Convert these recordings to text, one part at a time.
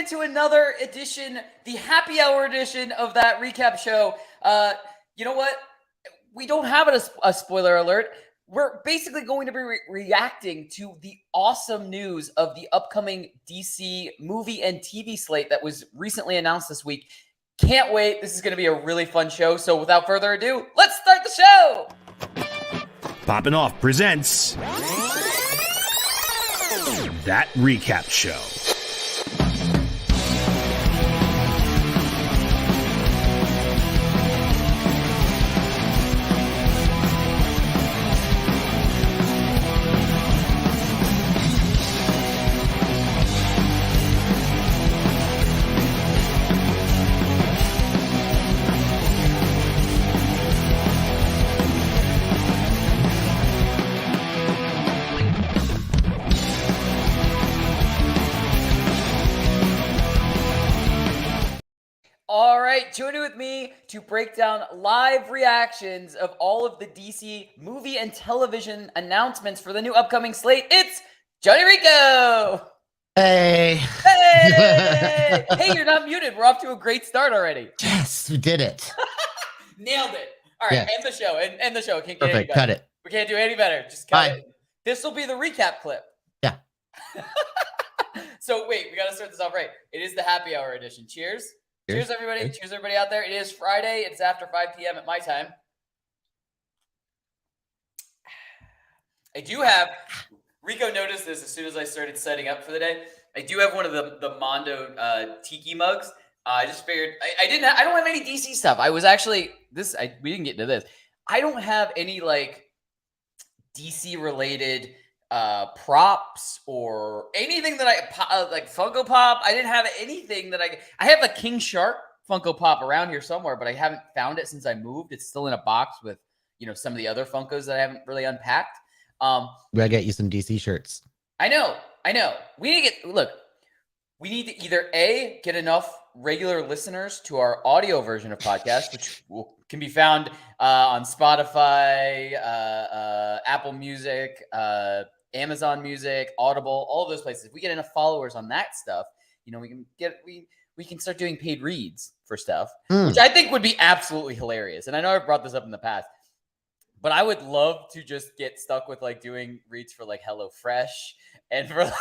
into another edition, the happy hour edition of that recap show. You know what? We don't have a spoiler alert. We're basically going to be reacting to the awesome news of the upcoming DC movie and TV slate that was recently announced this week. Can't wait. This is going to be a really fun show. So without further ado, let's start the show. Poppin' Off presents That Recap Show. All right, join in with me to break down live reactions of all of the DC movie and television announcements for the new upcoming slate. It's Jon Rico. Hey. Hey. Hey, you're not muted. We're off to a great start already. Yes, we did it. Nailed it. All right, Yes. End the show. End the show. Can't get any Perfect. better. Cut it. We can't do any better. Just cut it. This will be the recap clip. Yeah. So wait, we got to start this off right. It is the happy hour edition. Cheers. Cheers, everybody. Cheers, everybody out there. It is Friday. It's after 5 p.m. at my time. I do have, Rico noticed this as soon as I started setting up for the day. I do have one of the Mondo Tiki mugs. I just figured, I don't have any DC stuff. I was actually, we didn't get into this. I don't have any like DC related props or anything that like Funko Pop. I didn't have anything that I have a King Shark Funko Pop around here somewhere, but I haven't found it since I moved. It's still in a box with, some of the other Funkos that I haven't really unpacked. We gotta get you some DC shirts. I know. We need to either A, get enough regular listeners to our audio version of podcast, which can be found on Spotify, Apple Music, Amazon Music, Audible, all of those places. If we get enough followers on that stuff, we can start doing paid reads for stuff, which I think would be absolutely hilarious. And I know I've brought this up in the past, but I would love to just get stuck with like doing reads for like HelloFresh and for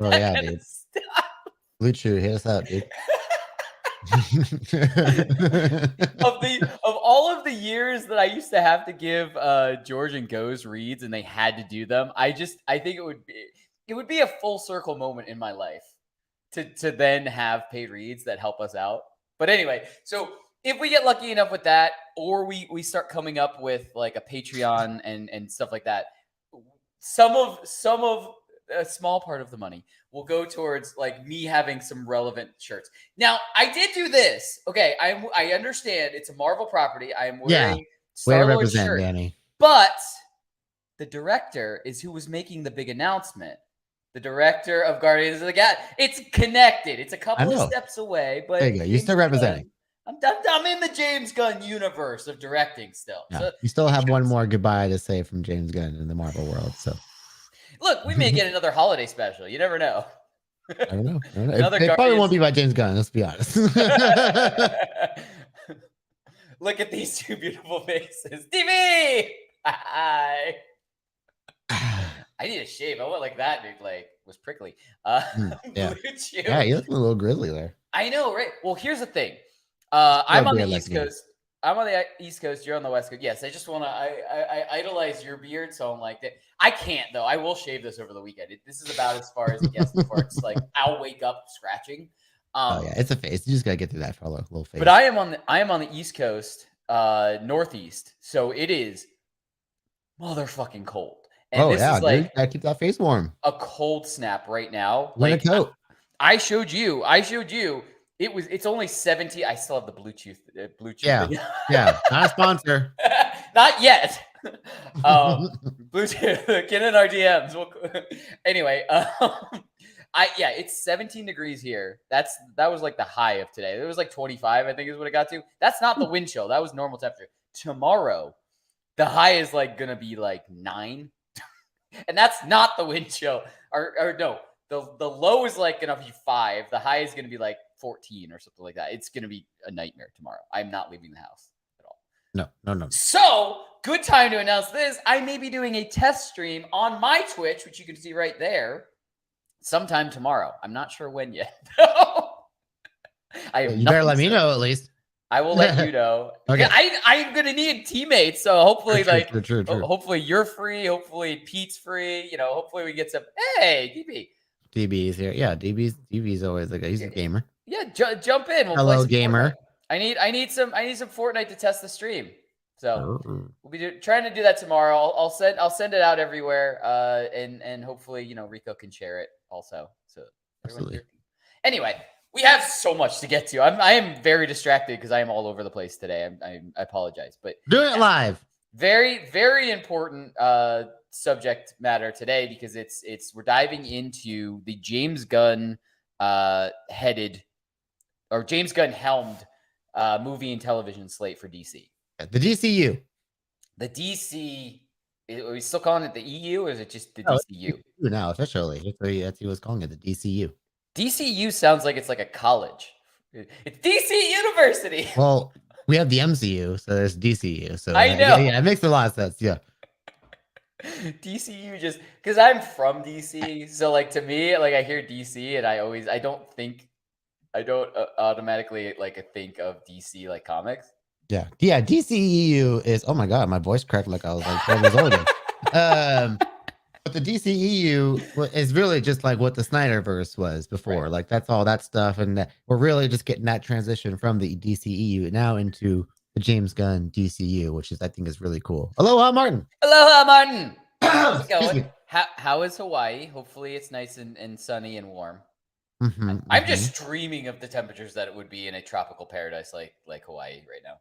like dude. Blue Chew, hit us out, dude. of all of the years that I used to have to give George and Go's reads and they had to do them, I think it would be a full circle moment in my life to then have paid reads that help us out. But anyway, so if we get lucky enough with that, or we start coming up with like a Patreon and stuff like that, some of a small part of the money will go towards like me having some relevant shirts. Now, I did do this. Okay, I understand it's a Marvel property. I am wearing Star-Lord's shirt, Danny. but the director is who was making the big announcement. The director of Guardians of the Galaxy. It's connected. It's a couple of steps away, but there you go. You're still representing. I'm in the James Gunn universe of directing still. Yeah. So you still have one more goodbye to say from James Gunn in the Marvel world. So look, we may get another holiday special. You never know. I don't know. It probably won't be by James Gunn. Let's be honest. Look at these two beautiful faces. TV! Hi. I need a shave. I want like that, dude. Like, was prickly. Yeah. Blue Chew. Yeah, you look a little grizzly there. I know, right? Well, here's the thing. I'm on the East Coast. I'm on the East Coast. You're on the West Coast. Yes, I just want to. I idolize your beard, so I'm like that. I can't though. I will shave this over the weekend. This is about as far as it gets before it's like I'll wake up scratching. Oh yeah, it's a face. You just gotta get through that for a little face. But I am on the East Coast, Northeast, so it is motherfucking cold. And this is like, dude, gotta keep that face warm. A cold snap right now. Wear a coat. I showed you. It's only 17. I still have the Bluetooth. Yeah. Not a sponsor. Not yet. Bluetooth. Get in our DMs. Anyway, it's 17 degrees here. That was like the high of today. It was like 25, I think is what it got to. That's not the wind chill. That was normal temperature. Tomorrow, the high is like gonna be like 9. And that's not the wind chill. Or no, the low is like gonna be 5. The high is gonna be like 14 or something like that. It's gonna be a nightmare tomorrow. I'm not leaving the house at all. No. So good time to announce this. I may be doing a test stream on my Twitch, which you can see right there, sometime tomorrow. I'm not sure when yet. You better let me know at least. I will let you know. Okay. I'm gonna need teammates, so hopefully, true. Hopefully you're free. Hopefully Pete's free. Hopefully we get some. Hey, DB. DB's here. Yeah, DB's always like he's a gamer. Yeah, jump in. We'll Hello, play some gamer. Fortnite. I need some Fortnite to test the stream. So we'll be trying to do that tomorrow. I'll send it out everywhere. And hopefully Rico can share it also. So absolutely. Anyway. We have so much to get to. I am very distracted because I am all over the place today. I apologize, but doing it live. Very, very important subject matter today because we're diving into the James Gunn helmed movie and television slate for DC. The DCU. The DC. Are we still calling it the EU, or is it just the DCU? Now officially, that's he was calling it the DCU. DCU sounds like it's like a college. It's DC University. Well, we have the MCU, so there's DCU. So I know. Yeah, it makes a lot of sense. Yeah. DCU just because I'm from DC, so like to me, like I hear DC and I don't automatically like think of DC like comics. Yeah. DCEU is, oh my god, my voice cracked like I was like 12 years old. But the DCEU is really just like what the Snyderverse was before. Right. Like that's all that stuff, and we're really just getting that transition from the DCEU now into the James Gunn DCU, which I think is really cool. Aloha, Martin. Aloha, Martin. How's it going? How is Hawaii? Hopefully, it's nice and sunny and warm. I'm just dreaming of the temperatures that it would be in a tropical paradise like Hawaii right now.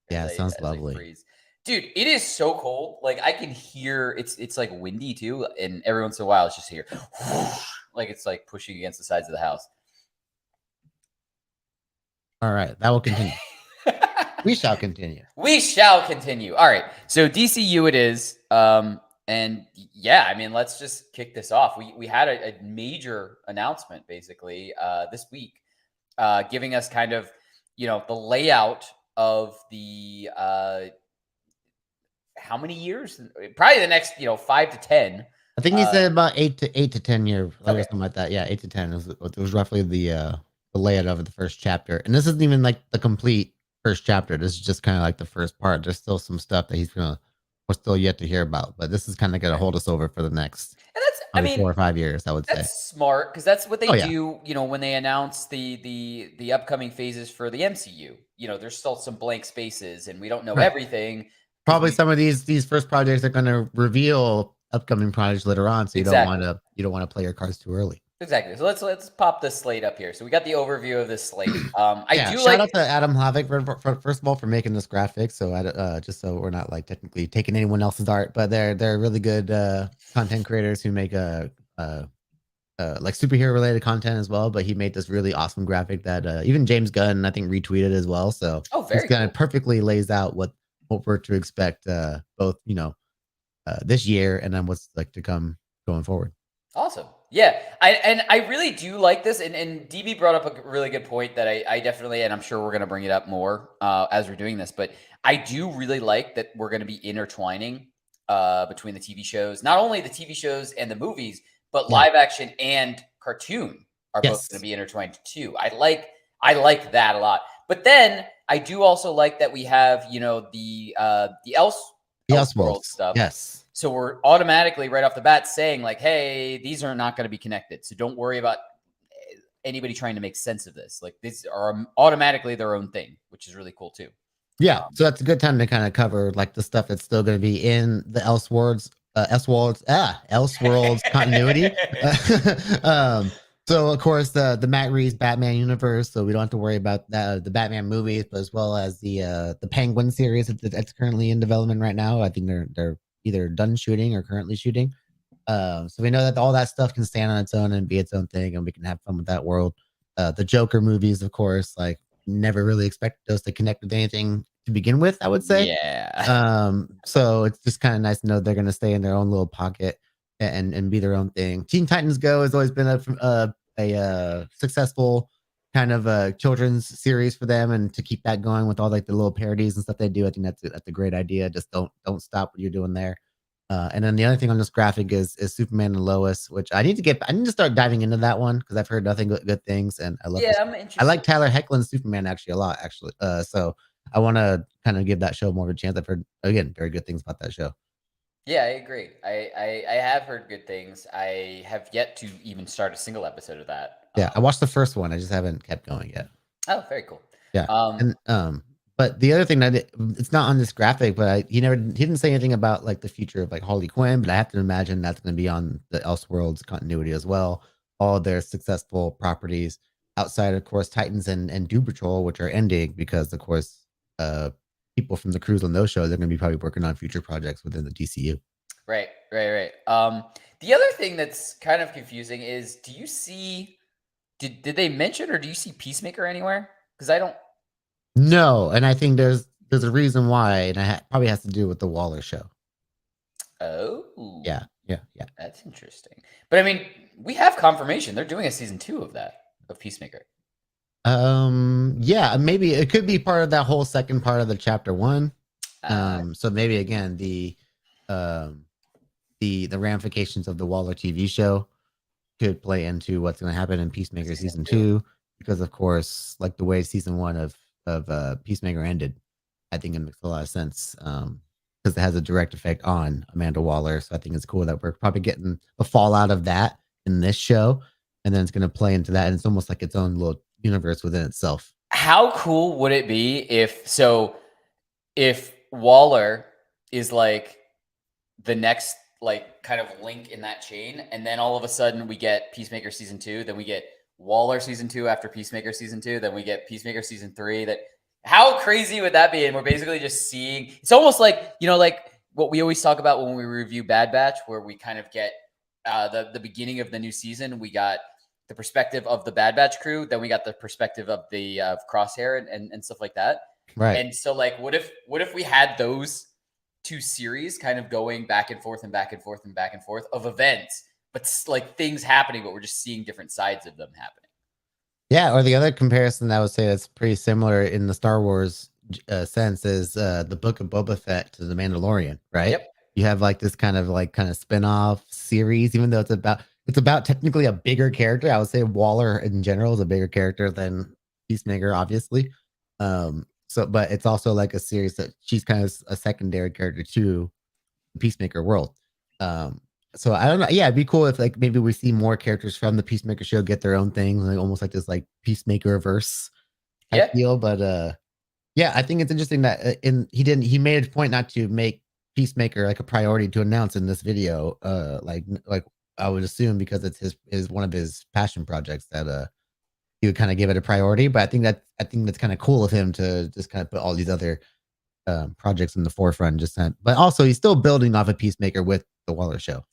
Yeah, it sounds lovely. Dude, it is so cold. Like I can hear it's like windy too, and every once in a while it's just here, like it's like pushing against the sides of the house. All right, that will continue. We shall continue. We shall continue. All right, so DCU it is, and yeah, I mean, let's just kick this off. We had a major announcement basically this week, giving us kind of the layout of the. How many years? Probably the next, 5 to 10. I think he said about 8 to 10 years, okay. Something like that. Yeah, 8 to 10 it was roughly the layout of the first chapter. And this isn't even like the complete first chapter. This is just kind of like the first part. There's still some stuff that we're still yet to hear about. But this is kind of going to hold us over for the next 4 or 5 years, I would say. That's smart because that's what they do. When they announce the upcoming phases for the MCU. There's still some blank spaces, and we don't know everything. Probably some of these first projects are going to reveal upcoming projects later on, so you don't want to play your cards too early. Exactly. So let's pop the slate up here. So we got the overview of this slate. Shout out to Adam Havik first of all for making this graphic. So just so we're not like technically taking anyone else's art, but they're really good content creators who make like superhero related content as well. But he made this really awesome graphic that even James Gunn I think retweeted as well. So it's kind of perfectly lays out what we're to expect both this year and then what's like to come going forward. Awesome. Yeah, I really do like this, and DB brought up a really good point that I definitely, and I'm sure we're going to bring it up more as we're doing this, but I do really like that we're going to be intertwining between the TV shows, not only the TV shows and the movies, but live action and cartoon are both going to be intertwined too. I like that a lot. But then I do also like that we have, the Elseworld stuff. Yes. So we're automatically right off the bat saying like, hey, these are not going to be connected. So don't worry about anybody trying to make sense of this. Like these are automatically their own thing, which is really cool too. Yeah. So that's a good time to kind of cover like the stuff that's still going to be in the Elseworlds continuity. So of course the Matt Reeves Batman universe. So we don't have to worry about the Batman movies, but as well as the Penguin series that's currently in development right now. I think they're either done shooting or currently shooting. So we know that all that stuff can stand on its own and be its own thing, and we can have fun with that world. The Joker movies, of course, like never really expected those to connect with anything to begin with, I would say. Yeah. So it's just kind of nice to know they're going to stay in their own little pocket. and be their own thing. Teen Titans Go has always been a successful kind of children's series for them, and to keep that going with all like the little parodies and stuff they do, I think that's a great idea. Just don't stop what you're doing there. And then the other thing on this graphic is Superman and Lois, which I need to start diving into that one because I've heard nothing but good things, and I love Yeah, this. I'm I interested. like Tyler Hoechlin's Superman actually a lot, actually. So I want to kind of give that show more of a chance. I've heard again very good things about that show. Yeah, I agree. I have heard good things. I have yet to even start a single episode of that. Yeah, I watched the first one. I just haven't kept going yet. Oh, very cool. Yeah, Um, and but the other thing it's not on this graphic, but he didn't say anything about like the future of like Harley Quinn, but I have to imagine that's going to be on the Elseworlds continuity as well. All their successful properties outside, of course, Titans and Doom Patrol, which are ending because, of course, uh, people from the crews on those shows are going to be probably working on future projects within the DCU. right. The other thing that's kind of confusing is, do you see? Did they mention, or do you see Peacemaker anywhere? Because I don't. No, and I think there's a reason why, and probably has to do with the Waller show. Oh, Yeah. that's interesting. But I mean, we have confirmation they're doing a season 2 of Peacemaker. Yeah, maybe it could be part of that whole second part of the chapter 1. So maybe again the ramifications of the Waller TV show could play into what's going to happen in Peacemaker season 2, because of course, like the way season 1 of Peacemaker ended, I think it makes a lot of sense. Because it has a direct effect on Amanda Waller. So I think it's cool that we're probably getting the fallout of that in this show, and then it's going to play into that, and it's almost like its own little universe within itself. How cool would it be if Waller is like the next like kind of link in that chain, and then all of a sudden we get Peacemaker season 2, then we get Waller season 2 after Peacemaker season 2, then we get Peacemaker season 3. That how crazy would that be? And we're basically just seeing, it's almost like, like what we always talk about when we review Bad Batch, where we kind of get the beginning of the new season. We got the perspective of the Bad Batch crew, then we got the perspective of the Crosshair and stuff like that. Right. And so like, what if we had those two series kind of going back and forth and back and forth and back and forth of events, but like things happening, but we're just seeing different sides of them happening. Yeah, or the other comparison I would say that's pretty similar in the Star Wars sense is the Book of Boba Fett to the Mandalorian, right? Yep. You have like this kind of spin-off series, even though it's about technically a bigger character. I would say Waller in general is a bigger character than Peacemaker, obviously. But it's also like a series that she's kind of a secondary character to the Peacemaker world. So I don't know. Yeah, it'd be cool if like maybe we see more characters from the Peacemaker show get their own things, like almost like this like Peacemaker verse type deal. But yeah, I think it's interesting that he made a point not to make Peacemaker like a priority to announce in this video. Like I would assume because it's is one of his passion projects that he would kind of give it a priority. But I think that's kind of cool of him to just kind of put all these other projects in the forefront. But also he's still building off of Peacemaker with the Waller show.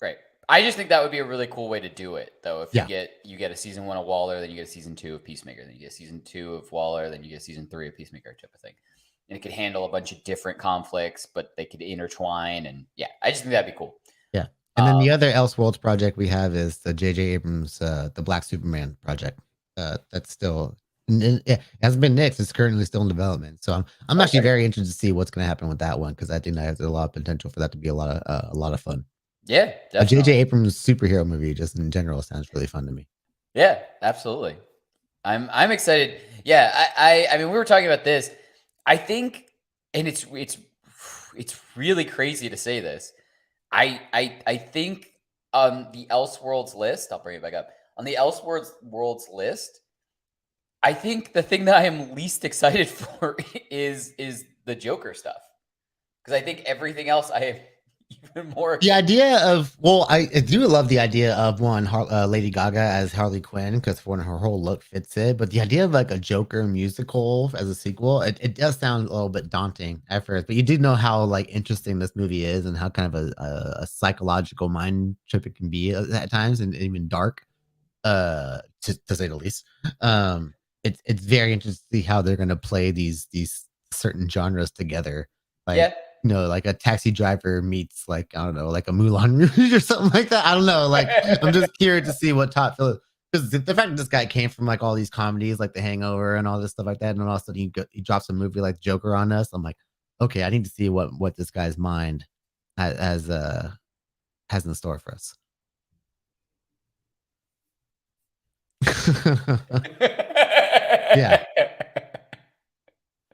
Right. I just think that would be a really cool way to do it, though. If Yeah. you get a season 1 of Waller, then you get a season 2 of Peacemaker, then you get a season 2 of Waller, then you get a season 3 of Peacemaker type of thing. And it could handle a bunch of different conflicts, but they could intertwine. And yeah, I just think that'd be cool. Yeah. And then the other Elseworlds project we have is the J.J. Abrams, the Black Superman project. That's still, it hasn't been nixed. It's currently still in development. So I'm actually very interested to see what's going to happen with that one, because I think that has a lot of potential for that to be a lot of fun. Yeah, definitely. A J.J. Abrams superhero movie, just in general, sounds really fun to me. Yeah, absolutely. I'm excited. Yeah, I mean, we were talking about this. I think, and it's really crazy to say this. I think on the Elseworlds list, I'll bring it back up. On the Elseworlds list, I think the thing that I am least excited for is the Joker stuff, because I think everything else I have even more. The idea of, well, I do love the idea of Lady Gaga as Harley Quinn, because for her whole look fits it. But the idea of like a Joker musical as a sequel, it does sound a little bit daunting at first. But you do know how like interesting this movie is, and how kind of a psychological mind trip it can be at times, and even dark, to say the least. It's very interesting to see how they're going to play these certain genres together. Like, Yeah. like a taxi driver meets like, I don't know, like a Moulin Rouge or something like that. I don't know. Like, I'm just curious to see what Todd Phillips, because the fact that this guy came from like all these comedies, like The Hangover and all this stuff like that, and then all of a sudden he drops a movie like Joker on us. I'm like, okay, I need to see what this guy's mind has in store for us. Yeah.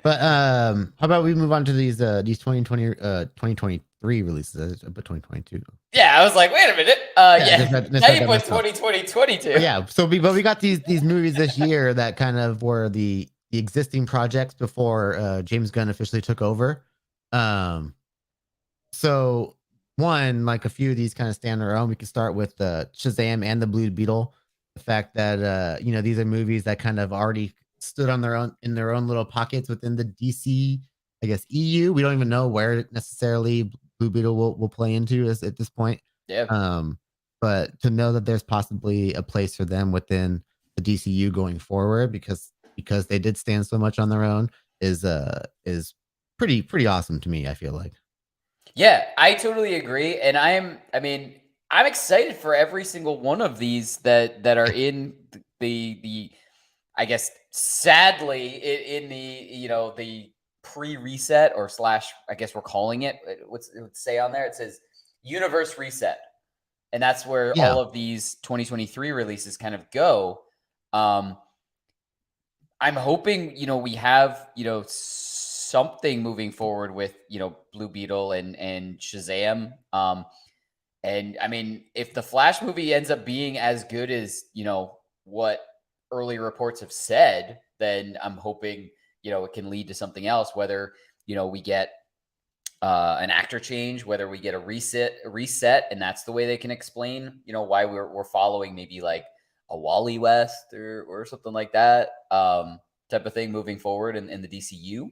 But how about we move on to these 2020 2023 releases, but 2022. Yeah, I was like, wait a minute. Now you put 2022. Yeah, so we got these movies this year that kind of were the existing projects before James Gunn officially took over. So one, like a few of these kind of stand their own. We could start with Shazam and the Blue Beetle. The fact that these are movies that kind of already stood on their own in their own little pockets within the DC, I guess, EU. We don't even know where necessarily Blue Beetle will play into at this point. Yeah. But to know that there's possibly a place for them within the DCU going forward, because they did stand so much on their own, is pretty awesome to me, I feel like. Yeah, I totally agree. And I'm excited for every single one of these that are in the I guess sadly in the the pre-reset or slash, I guess we're calling it, what's it would say on there? It says universe reset. And that's where all of these 2023 releases kind of go. I'm hoping, we have, something moving forward with, Blue Beetle and Shazam. And I mean, if the Flash movie ends up being as good as, what early reports have said, then I'm hoping, it can lead to something else, whether, we get an actor change, whether we get a reset, and that's the way they can explain, why we're following maybe like a Wally West or something like that, type of thing moving forward in the DCU.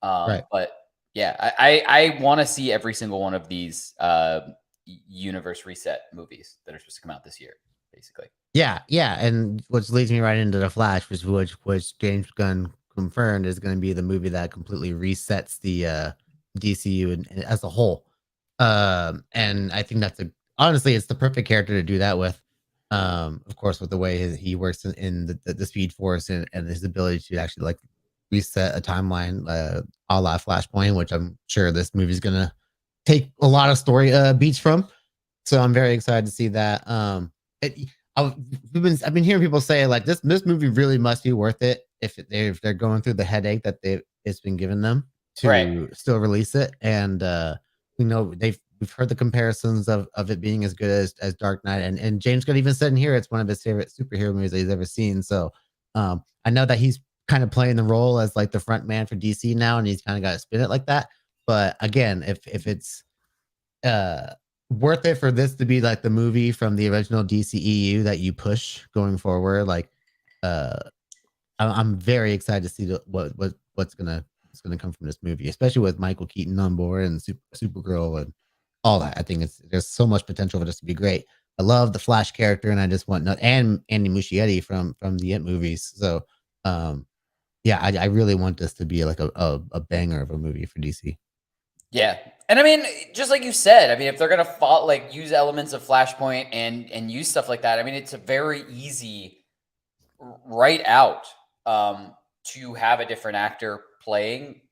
Right. But yeah, I want to see every single one of these universe reset movies that are supposed to come out this year, basically. Yeah, and which leads me right into The Flash, which James Gunn confirmed is going to be the movie that completely resets the DCU and as a whole. And I think that's honestly, it's the perfect character to do that with. Of course, with the way he works in the Speed Force and his ability to actually like reset a timeline, a la Flashpoint, which I'm sure this movie is gonna take a lot of story beats from. So I'm very excited to see that. I've been hearing people say like this movie really must be worth it if they're going through the headache that it's been given them to still release it. And we've heard the comparisons of it being as good as Dark Knight, and James Gunn even said in here it's one of his favorite superhero movies that he's ever seen. So I know that he's kind of playing the role as like the front man for DC now, and he's kind of got to spin it like that. But again, if it's worth it for this to be like the movie from the original DCEU that you push going forward, like I'm very excited to see what's gonna come from this movie, especially with Michael Keaton on board and Supergirl and all that. I think there's so much potential for this to be great. I love the Flash character, and I just want and Andy Muschietti from the It movies. So yeah, I really want this to be like a banger of a movie for DC. Yeah. And I mean, just like you said, I mean, if they're going to use elements of Flashpoint and use stuff like that, I mean, it's a very easy right out to have a different actor playing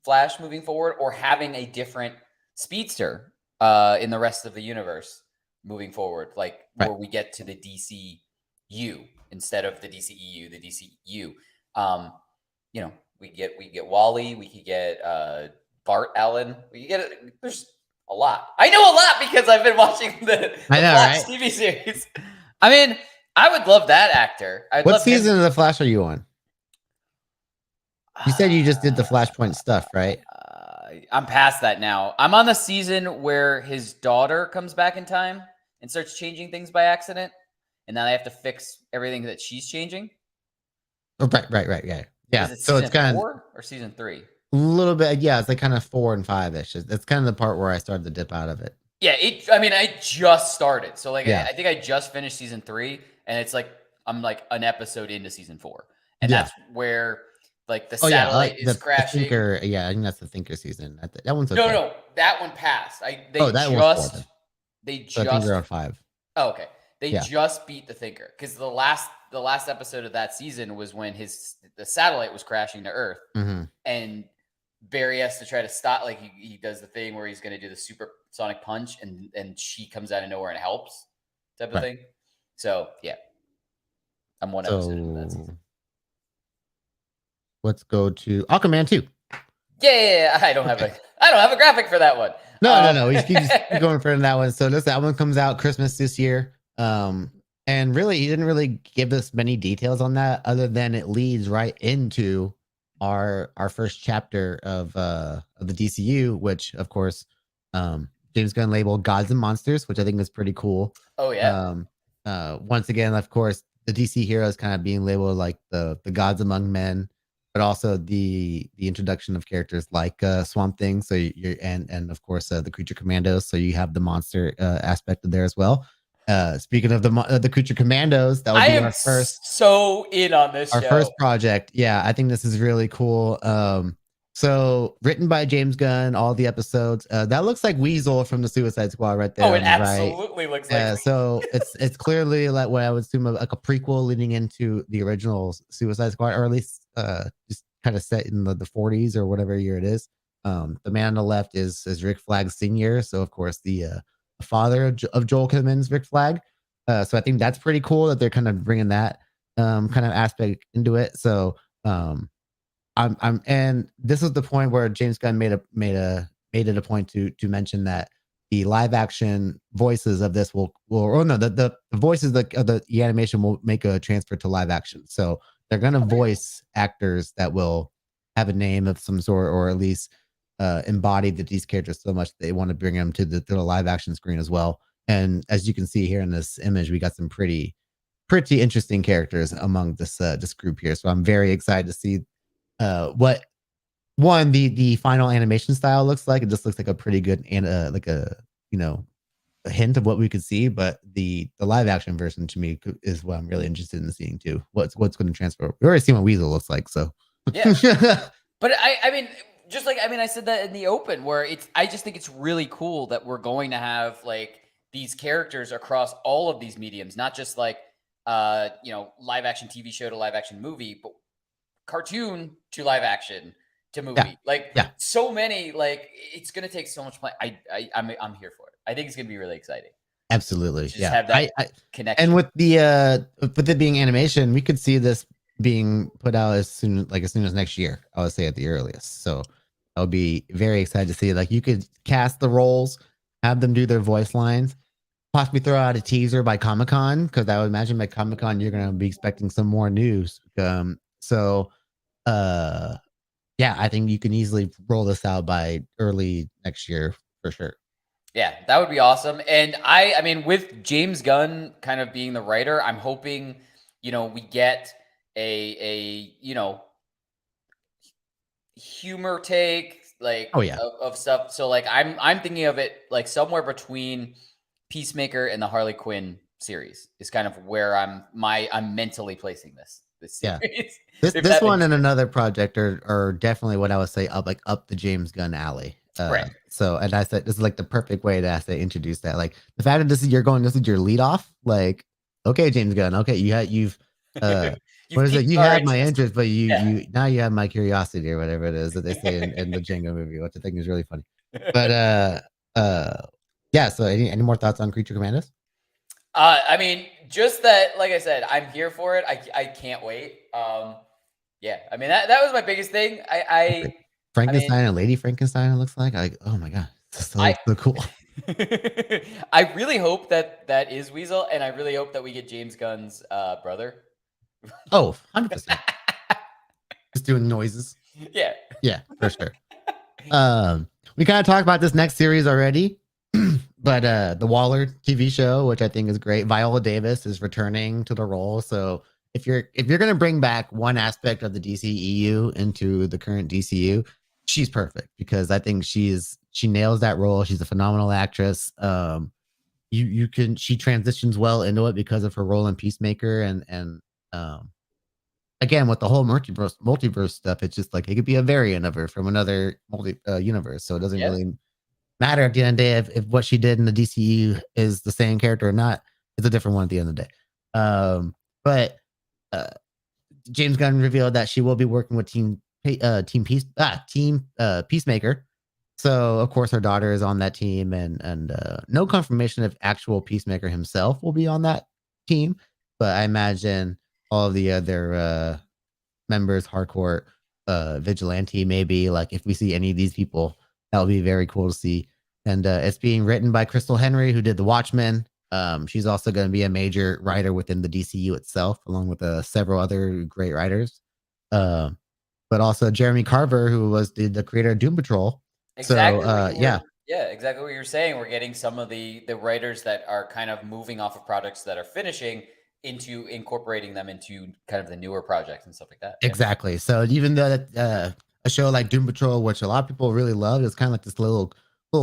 Flash moving forward, or having a different speedster in the rest of the universe moving forward, like where we get to the DCU instead of the DCEU, the DCU. We get Wally, we could get Bart Allen. We get it. There's a lot. I know a lot because I've been watching the Flash TV series. I mean, I would love that actor. What season of The Flash are you on? You said you just did the Flashpoint stuff, right? I'm past that now. I'm on the season where his daughter comes back in time and starts changing things by accident, and now they have to fix everything that she's changing. Oh, right. Yeah. So it's kind of 4 or season 3. A little bit, yeah. It's like kind of 4 and 5-ish. That's kind of the part where I started to dip out of it. Yeah, I just started. So I think I just finished season 3, and it's like I'm like an episode into season 4. And that's where Like the Oh yeah, satellite is the crashing. Thinker. Yeah, I think that's the Thinker season. That one's No, okay. no, that one passed. Oh, that one's 4 then. They So I think just they're on 5. Oh, okay. They Yeah. just beat the Thinker because the last episode of that season was when the satellite was crashing to Earth, Mm-hmm. and Barry has to try to stop. Like he does the thing where he's going to do the supersonic punch, and she comes out of nowhere and helps, type of thing. So yeah, I'm one episode into that season. Let's go to Aquaman 2. Yeah, I don't have a graphic for that one. No. We keep going for that one. So that one comes out Christmas this year. And really, he didn't really give us many details on that, other than it leads right into our first chapter of the DCU, which of course, James Gunn labeled Gods and Monsters, which I think is pretty cool. Oh yeah. Once again, of course, the DC heroes kind of being labeled like the gods among men, but also the introduction of characters like Swamp Thing. So you're and of course the Creature Commandos. So you have the monster aspect of there as well. Speaking of the Creature Commandos, that would be our first. So in on this our show. first project. Yeah, I think this is really cool. So written by James Gunn, all the episodes. That looks like Weasel from the Suicide Squad right there. Oh, it absolutely looks like. So it's clearly like what I would assume like a prequel leading into the original Suicide Squad, or at least just kind of set in the 40s or whatever year it is. The man on the left is Rick Flag Sr. So of course the father of Joel Kinnaman's Rick Flag. So I think that's pretty cool that they're kind of bringing that kind of aspect into it. So and this is the point where James Gunn made it a point to mention that the live action voices of this the voices of the animation will make a transfer to live action. So they're gonna voice actors that will have a name of some sort, or at least embody these characters so much that they want to bring them to the live action screen as well. And as you can see here in this image, we got some pretty interesting characters among this group here. So I'm very excited to see what the final animation style looks like. It just looks like a pretty good and like a a hint of what we could see. But the live action version to me is what I'm really interested in seeing too. What's going to transfer? We already seen what Weasel looks like, so yeah. But I mean, just like I said that in the open, where I just think it's really cool that we're going to have like these characters across all of these mediums, not just like live action TV show to live action movie, but cartoon to live action to movie. So many, like it's gonna take so much play. I'm here for it. I think it's gonna be really exciting. Absolutely. Just have that connection. And with it being animation, we could see this being put out as soon as next year, I would say at the earliest. So I would be very excited to see, like, you could cast the roles, have them do their voice lines, possibly throw out a teaser by Comic-Con, because I would imagine by Comic-Con you're going to be expecting some more news. Yeah, I think you can easily roll this out by early next year for sure. Yeah, that would be awesome. And I mean, with James Gunn kind of being the writer, I'm hoping, we get a humor take, like, of stuff. So like I'm thinking of it like somewhere between Peacemaker and the Harley Quinn series is kind of where I'm mentally placing this series. This one and another project are definitely what I would say up the James Gunn alley. Right. So, and I said this is like the perfect way to introduce that. Like the fact that this is your lead off. Like, okay, James Gunn. Okay, you've what is it? You had my interest, but you now you have my curiosity, or whatever it is that they say in the Django movie, which I think is really funny. But yeah. So, any more thoughts on Creature Commandos? I mean, just that, like I said, I'm here for it. I can't wait. Yeah. I mean, that was my biggest thing. Frankenstein and Lady Frankenstein, it looks like. Oh my god, so cool. I really hope that is Weasel, and I really hope that we get James Gunn's brother. Oh, 100%. Just doing noises. Yeah, for sure. We kind of talked about this next series already, but the Waller TV show, which I think is great. Viola Davis is returning to the role, so if you're gonna bring back one aspect of the DCEU into the current DCU, she's perfect, because I think she nails that role. She's a phenomenal actress. She transitions well into it because of her role in Peacemaker, and again, with the whole multiverse stuff, it's just like it could be a variant of her from another universe. So it doesn't really matter at the end of the day if what she did in the DCU is the same character or not. It's a different one at the end of the day. But uh, James Gunn revealed that she will be working with Team Peacemaker. So of course her daughter is on that team, and no confirmation if actual Peacemaker himself will be on that team. But I imagine all of the other members, hardcore vigilante, maybe like if we see any of these people, that would be very cool to see. And it's being written by Crystal Henry, who did The Watchmen. She's also going to be a major writer within the DCU itself, along with several other great writers. But also Jeremy Carver, who was the creator of Doom Patrol. Exactly. Yeah. Yeah, exactly what you're saying. We're getting some of the writers that are kind of moving off of projects that are finishing into incorporating them into kind of the newer projects and stuff like that. Exactly. So even though that a show like Doom Patrol, which a lot of people really love, is kind of like this little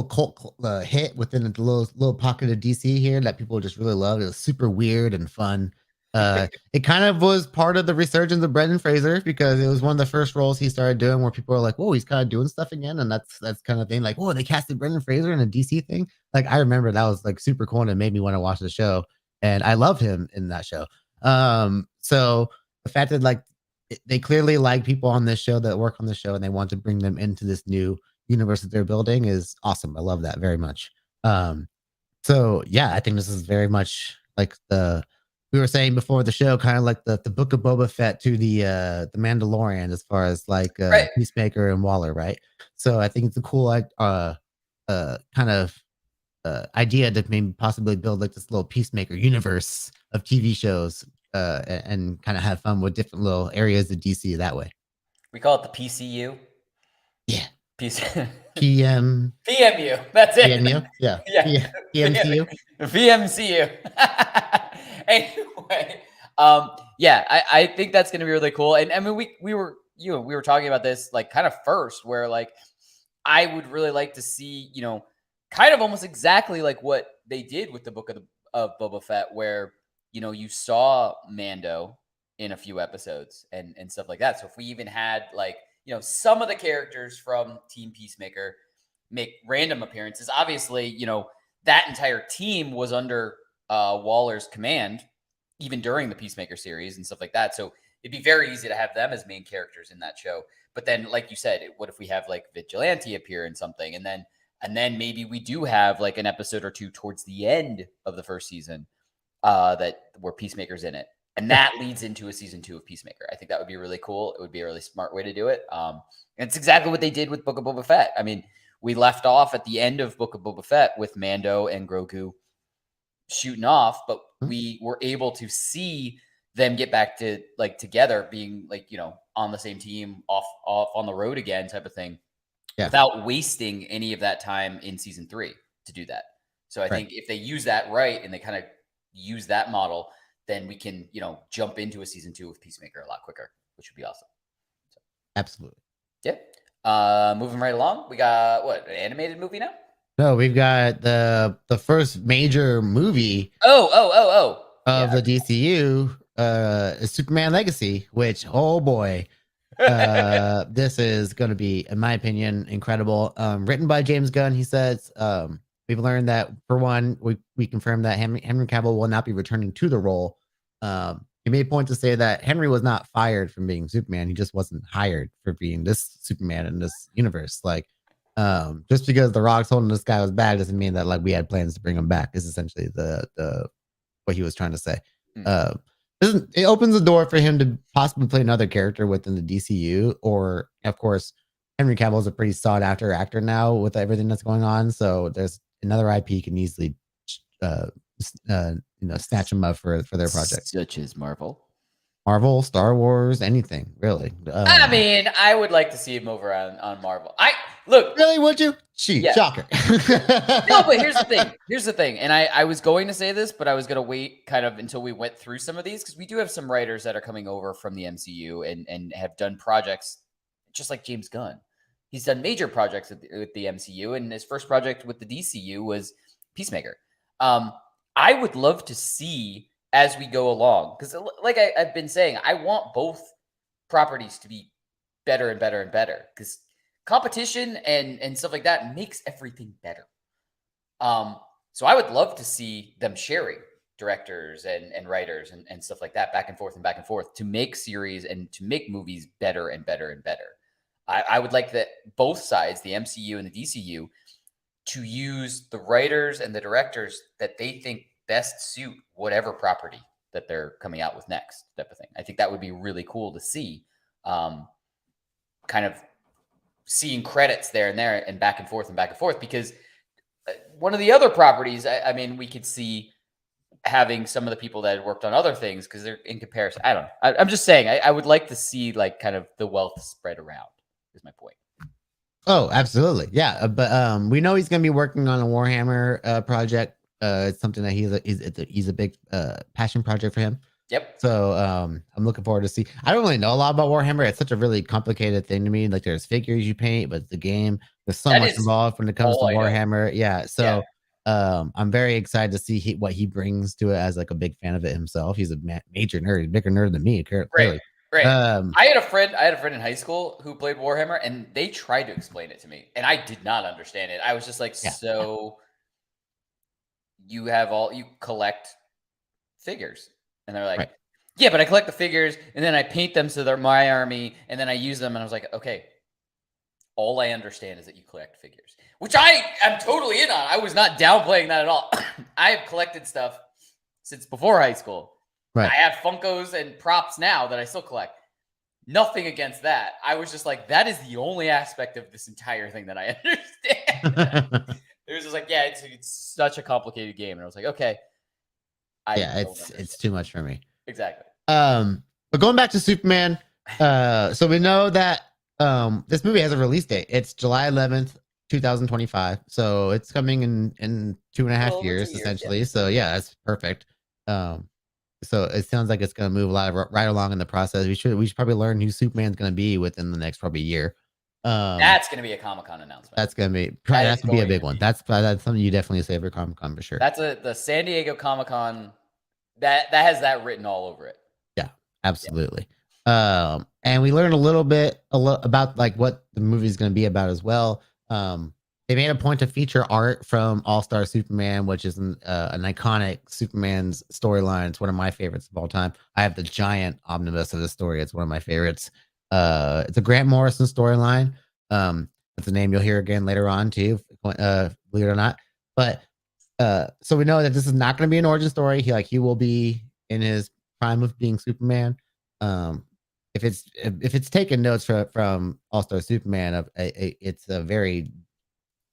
cult hit within the little pocket of DC here that people just really love. It was super weird and fun. It kind of was part of the resurgence of Brendan Fraser because it was one of the first roles he started doing where people are like, "Whoa, he's kind of doing stuff again," and that's kind of thing. Like, "Whoa, they casted Brendan Fraser in a DC thing." Like, I remember that was like super cool and it made me want to watch the show, and I love him in that show. So the fact that like they clearly like people on this show that work on the show and they want to bring them into this new universe that they're building is awesome. I love that very much. So yeah, I think this is very much like we were saying before the show, kind of like the Book of Boba Fett to the Mandalorian as far as like Right. Peacemaker and Waller, right? So I think it's a cool kind of idea to maybe possibly build like this little Peacemaker universe of TV shows and kind of have fun with different little areas of DC that way. We call it the PCU. Yeah. PC- PM PMU. That's it. PMU. Yeah. Yeah. PMCU. VMCU. Anyway, yeah, I think that's gonna be really cool. And I mean, we were talking about this like kind of first, where like I would really like to see, kind of almost exactly like what they did with the book of Boba Fett, where you saw Mando in a few episodes and stuff like that. So if we even had like some of the characters from Team Peacemaker make random appearances, obviously that entire team was under Waller's command even during the Peacemaker series and stuff like that. So it'd be very easy to have them as main characters in that show. But then, like you said, what if we have like Vigilante appear in something, and then maybe we do have like an episode or two towards the end of the first season that where Peacemaker's in it, and that leads into a season 2 of Peacemaker. I think that would be really cool. It would be a really smart way to do it. And it's exactly what they did with Book of Boba Fett. I mean, we left off at the end of Book of Boba Fett with Mando and Grogu shooting off, but we were able to see them get back to like together, being like on the same team, off on the road again, type of thing, without wasting any of that time in season 3 to do that. So I think if they use that right and they kind of use that model, then we can jump into a season 2 of Peacemaker a lot quicker, which would be awesome. So, absolutely. Yeah. Moving right along, we got what, an animated movie now? No, we've got the first major movie of the DCU is Superman Legacy, which oh boy, this is going to be, in my opinion, incredible. Written by James Gunn. He says we've learned that for one, we confirmed that Henry Cavill will not be returning to the role. He made a point to say that Henry was not fired from being Superman. He just wasn't hired for being this Superman in this universe. Like, just because The Rock's holding this guy was bad doesn't mean that like we had plans to bring him back. Is essentially the what he was trying to say. It opens the door for him to possibly play another character within the DCU, or of course, Henry Cavill is a pretty sought after actor now with everything that's going on. So there's another IP can easily, snatch him up for their project, such as Marvel, Star Wars, anything really. I mean, I would like to see him over on Marvel. Look, really, would you? Shocker. No, but here's the thing. And I was going to say this, but I was going to wait kind of until we went through some of these, because we do have some writers that are coming over from the MCU and have done projects just like James Gunn. He's done major projects with the MCU, and his first project with the DCU was Peacemaker. I would love to see as we go along, because like I've been saying, I want both properties to be better and better and better, because competition and stuff like that makes everything better. So I would love to see them sharing directors and writers and stuff like that back and forth to make series and to make movies better and better and better. I would like that both sides, the MCU and the DCU, to use the writers and the directors that they think best suit whatever property that they're coming out with next, type of thing. I think that would be really cool to see, kind of seeing credits there and back and forth, because one of the other properties, I mean, we could see having some of the people that had worked on other things, because they're in comparison. I don't know. I'm just saying, I would like to see like kind of the wealth spread around, is my point. Oh, absolutely. Yeah. But we know he's going to be working on a Warhammer project. It's something that he's a big passion project for him. Yep. So I'm looking forward to see. I don't really know a lot about Warhammer. It's such a really complicated thing to me. Like there's figures you paint, but the game, there's so much involved when it comes to Warhammer. Yeah. So I'm very excited to see what he brings to it as like a big fan of it himself. He's a major nerd, bigger nerd than me. Clearly. Right. I had a friend in high school who played Warhammer, and they tried to explain it to me, and I did not understand it. I was just like, so you collect figures. And they're like, yeah, but I collect the figures and then I paint them so they're my army and then I use them. And I was like, okay, all I understand is that you collect figures, which I am totally in on. I was not downplaying that at all. I have collected stuff since before high school. Right. I have Funkos and props now that I still collect. Nothing against that. I was just like, that is the only aspect of this entire thing that I understand. It was just like, yeah, it's such a complicated game. And I was like, okay. It's too much for me. Exactly. But going back to Superman, so we know that this movie has a release date. It's July 11th, 2025. So it's coming in 2.5 years essentially. Yeah. So yeah, that's perfect. So it sounds like it's going to move a lot right along in the process. We should probably learn who Superman's going to be within the next probably year. That's going to be a Comic-Con announcement. That's going to be that's going to be a big one. That's something you definitely say for Comic-Con for sure. That's the San Diego Comic-Con that has that written all over it. Yeah, absolutely. Yeah. And we learned a little about like what the movie is going to be about as well. They made a point to feature art from All-Star Superman, which is an iconic Superman's storyline. It's one of my favorites of all time. I have the giant omnibus of the story. It's one of my favorites. It's a Grant Morrison storyline. That's a name you'll hear again later on too, believe it or not. But so we know that this is not going to be an origin story. He will be in his prime of being Superman. If it's taken notes from All-Star Superman, it's a very,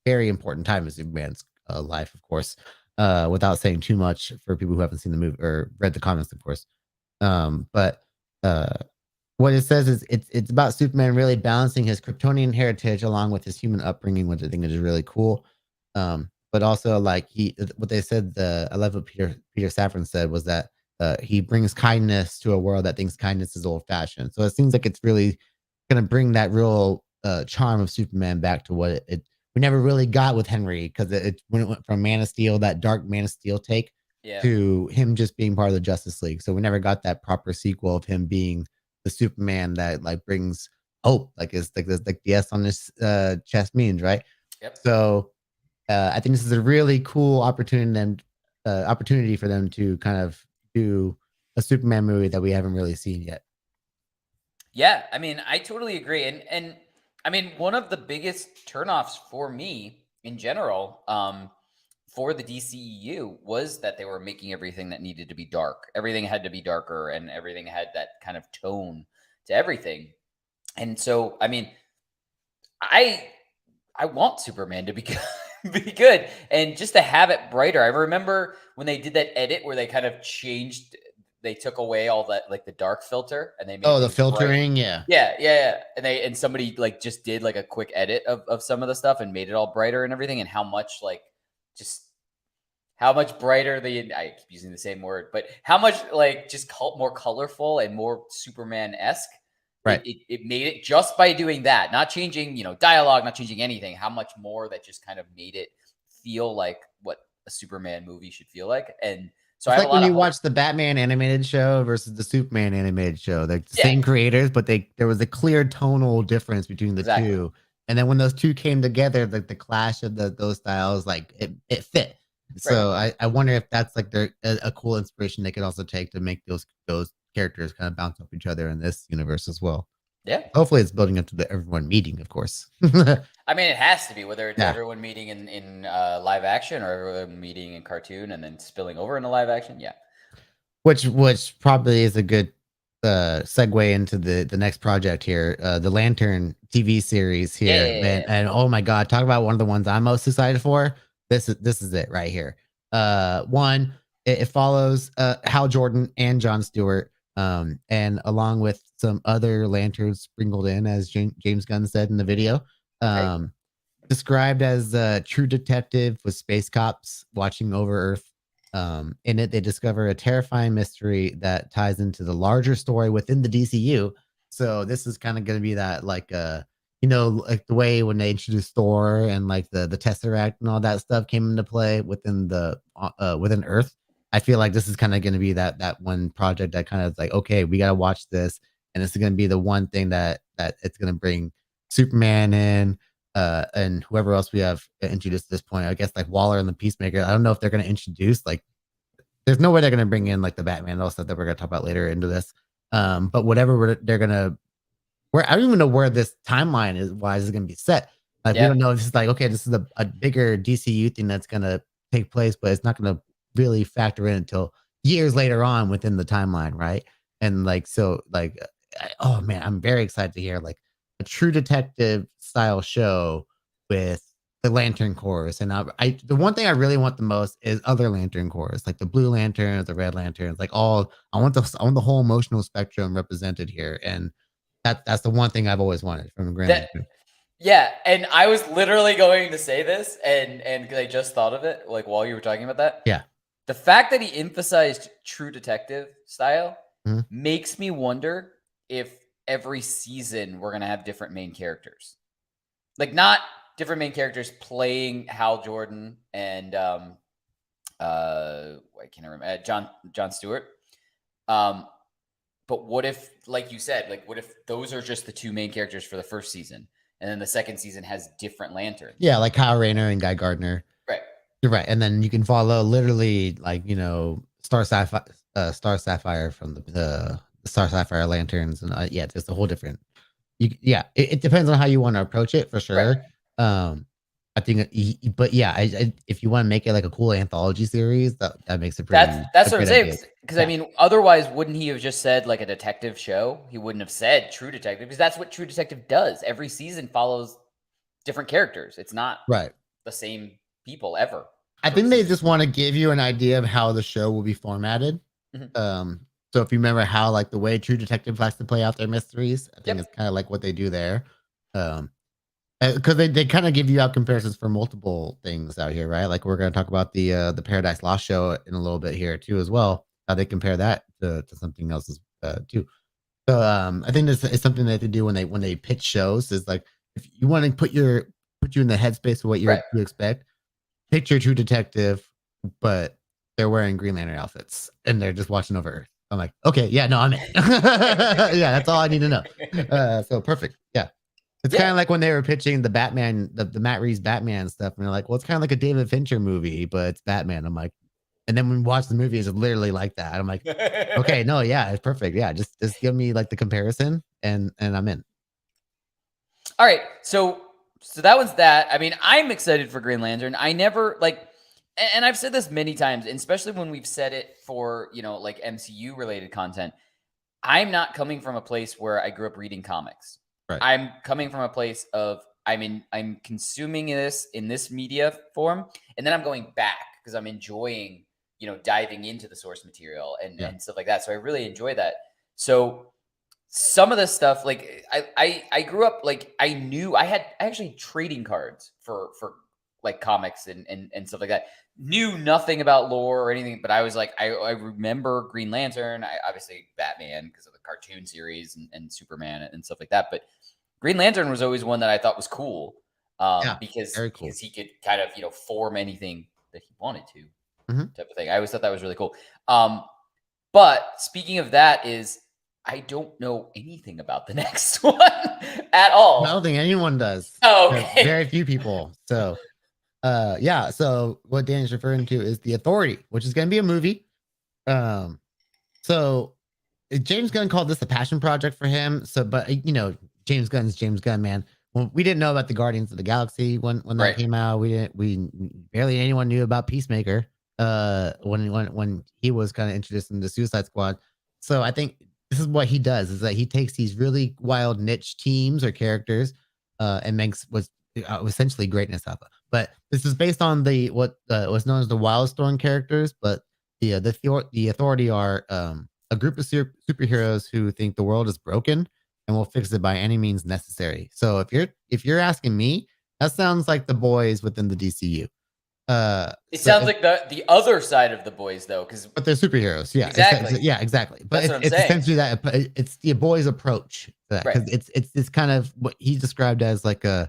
very important time in Superman's life, of course. Without saying too much for people who haven't seen the movie or read the comics, of course. But what it says is it's about Superman really balancing his Kryptonian heritage along with his human upbringing, which I think is really cool. But also, like what they said, I love what Peter Safran said was that he brings kindness to a world that thinks kindness is old fashioned. So it seems like it's really going to bring that real charm of Superman back to what we never really got with Henry, because when it went from Man of Steel, that dark Man of Steel take, to him just being part of the Justice League. So we never got that proper sequel of him being the Superman that like brings hope, like the S on his chest means, right? Yep. So I think this is a really cool opportunity for them to kind of do a Superman movie that we haven't really seen yet. Yeah, I mean, I totally agree. And I mean, one of the biggest turnoffs for me in general, for the DCEU was that they were making everything that needed to be dark. Everything had to be darker and everything had that kind of tone to everything. And so, I mean, I want Superman to be good. Be good, and just to have it brighter. I remember when they did that edit where they kind of they took away all that, like the dark filter, and they made the filtering bright. Yeah. And somebody like just did like a quick edit of some of the stuff and made it all brighter and everything, and how much brighter I keep using the same word, but how much like just more colorful and more Superman-esque. Right. It made it just by doing that, not changing, dialogue, not changing anything. How much more that just kind of made it feel like what a Superman movie should feel like. And So I It's have a like when lot of you hope. watch the Batman animated show versus the Superman animated show. They're the Yeah, same creators, but there was a clear tonal difference between the exactly. two. And then when those two came together, like the clash of those styles, like it fit. Right. So I wonder if that's like a cool inspiration they could also take to make those characters kind of bounce off each other in this universe as well. Yeah. Hopefully, it's building up to the everyone meeting, of course. I mean, it has to be, whether it's Yeah. everyone meeting in live action or everyone meeting in cartoon and then spilling over into live action. Yeah. Which probably is a good segue into the next project here, the Lantern TV series here, man. Yeah. And oh my god, talk about one of the ones I'm most excited for. This is it right here. One, it follows Hal Jordan and John Stewart, and along with some other lanterns sprinkled in, as James Gunn said in the video. Okay. Described as a true detective with space cops watching over Earth. In it, they discover a terrifying mystery that ties into the larger story within the DCU. So this is kind of going to be that, like, like the way when they introduced Thor and like the Tesseract and all that stuff came into play within within Earth. I feel like this is kind of going to be that one project that kind of like, okay, we got to watch this, and this is going to be the one thing that it's going to bring Superman in, and whoever else we have introduced at this point. I guess like Waller and the Peacemaker. I don't know if they're going to introduce like. There's no way they're going to bring in like the Batman also that we're going to talk about later into this. But whatever they're going to, where I don't even know where this timeline is going to be set. Like we Yeah. don't know. This is like, okay, this is a bigger DCU thing that's going to take place, but it's not going to really factor in until years later on within the timeline, right? And like so, like, oh man, I'm very excited to hear like a true detective style show with the Lantern Corps. And the one thing I really want the most is other Lantern Corps, like the Blue Lanterns, the Red Lanterns, like all. I want the whole emotional spectrum represented here, and that's the one thing I've always wanted from a Green That Lantern. Yeah, and I was literally going to say this, and because I just thought of it, like while you were talking about that, Yeah. the fact that he emphasized true detective style Mhm. makes me wonder if every season we're gonna have different main characters, like not different main characters playing Hal Jordan and I can't remember John Stewart. Um, but what if, like you said, like what if those are just the two main characters for the first season, and then the second season has different lanterns? Yeah, like Kyle Rayner and Guy Gardner. Right. You're right, and then you can follow literally like Star Sapphire from the Star Sapphire lanterns, and yeah, it's just a whole different. It depends on how you want to approach it for Right. sure. I think, but yeah, if you want to make it like a cool anthology series, that makes it That's pretty that's a what I'm good saying. idea. Because I Yeah, mean, otherwise, wouldn't he have just said like a detective show? He wouldn't have said True Detective, because that's what True Detective does. Every season follows different characters. It's not right. the same people ever I for think they season. just want to give you an idea of how the show will be formatted. Mhm. Um, so if you remember how like the way True Detective likes to play out their mysteries, I think Yep. it's kind of like what they do there. Um, because they kind of give you out comparisons for multiple things out here, right? Like we're going to talk about the Paradise Lost show in a little bit here too, as well. How they compare that to something else too. So I think this is something that they do when they pitch shows is like if you want to put you in the headspace of what you're Right. to expect, picture True Detective, but they're wearing Green Lantern outfits and they're just watching over Earth. I'm like, okay, yeah, no, I'm in. Yeah, that's all I need to know. So perfect. Yeah. It's kind Yeah. of like when they were pitching the Batman, the Matt Reeves Batman stuff, and they're like, well, it's kind of like a David Fincher movie, but it's Batman. I'm like, and then when we watch the movie, it's literally like that. I'm like, okay, no, yeah, it's perfect. Yeah, just give me like the comparison, and I'm in. All right. So that was that. I mean, I'm excited for Green Lantern. I never like, and I've said this many times, and especially when we've said it for, like MCU related content. I'm not coming from a place where I grew up reading comics. Right. I'm coming from a place of I'm consuming this in this media form, and then I'm going back because I'm enjoying, diving into the source material and Yeah. and stuff like that. So I really enjoy that. So some of this stuff, like I grew up, like I knew I had actually trading cards for like comics and stuff like that. Knew nothing about lore or anything, but I was like, I remember Green Lantern, I obviously Batman because of the cartoon series and Superman and stuff like that. But Green Lantern was always one that I thought was cool, Yeah. because Very cool. he could kind of form anything that he wanted to. type of thing. I always thought that was really cool. But speaking of that, I don't know anything about the next one at all. I don't think anyone does. Oh, okay. Very few people. So, yeah. So what Danny's referring to is The Authority, which is going to be a movie. So James Gunn called this a passion project for him. So, but James Gunn's James Gunn, man. Well, we didn't know about the Guardians of the Galaxy when that came out. We barely anyone knew about Peacemaker. When he was kind of introduced in the Suicide Squad. So I think this is what he does: is that he takes these really wild niche teams or characters, and makes what's essentially greatness out of it. But this is based on what was known as the Wildstorm characters. But the Authority are a group of superheroes who think the world is broken and will fix it by any means necessary. So if you're asking me, that sounds like the boys within the DCU. It sounds like the other side of the boys, though, but they're superheroes. Yeah, exactly. Yeah, exactly. But That's what I'm it's saying. essentially that it's the boys' approach to that, because it's kind of what he described as like a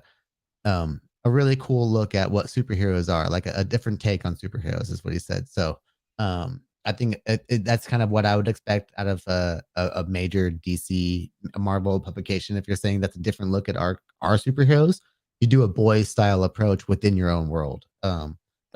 really cool look at what superheroes are, like a different take on superheroes, is what he said. So, I think that's kind of what I would expect out of a major DC Marvel publication. If you're saying that's a different look at our superheroes, you do a boys style approach within your own world.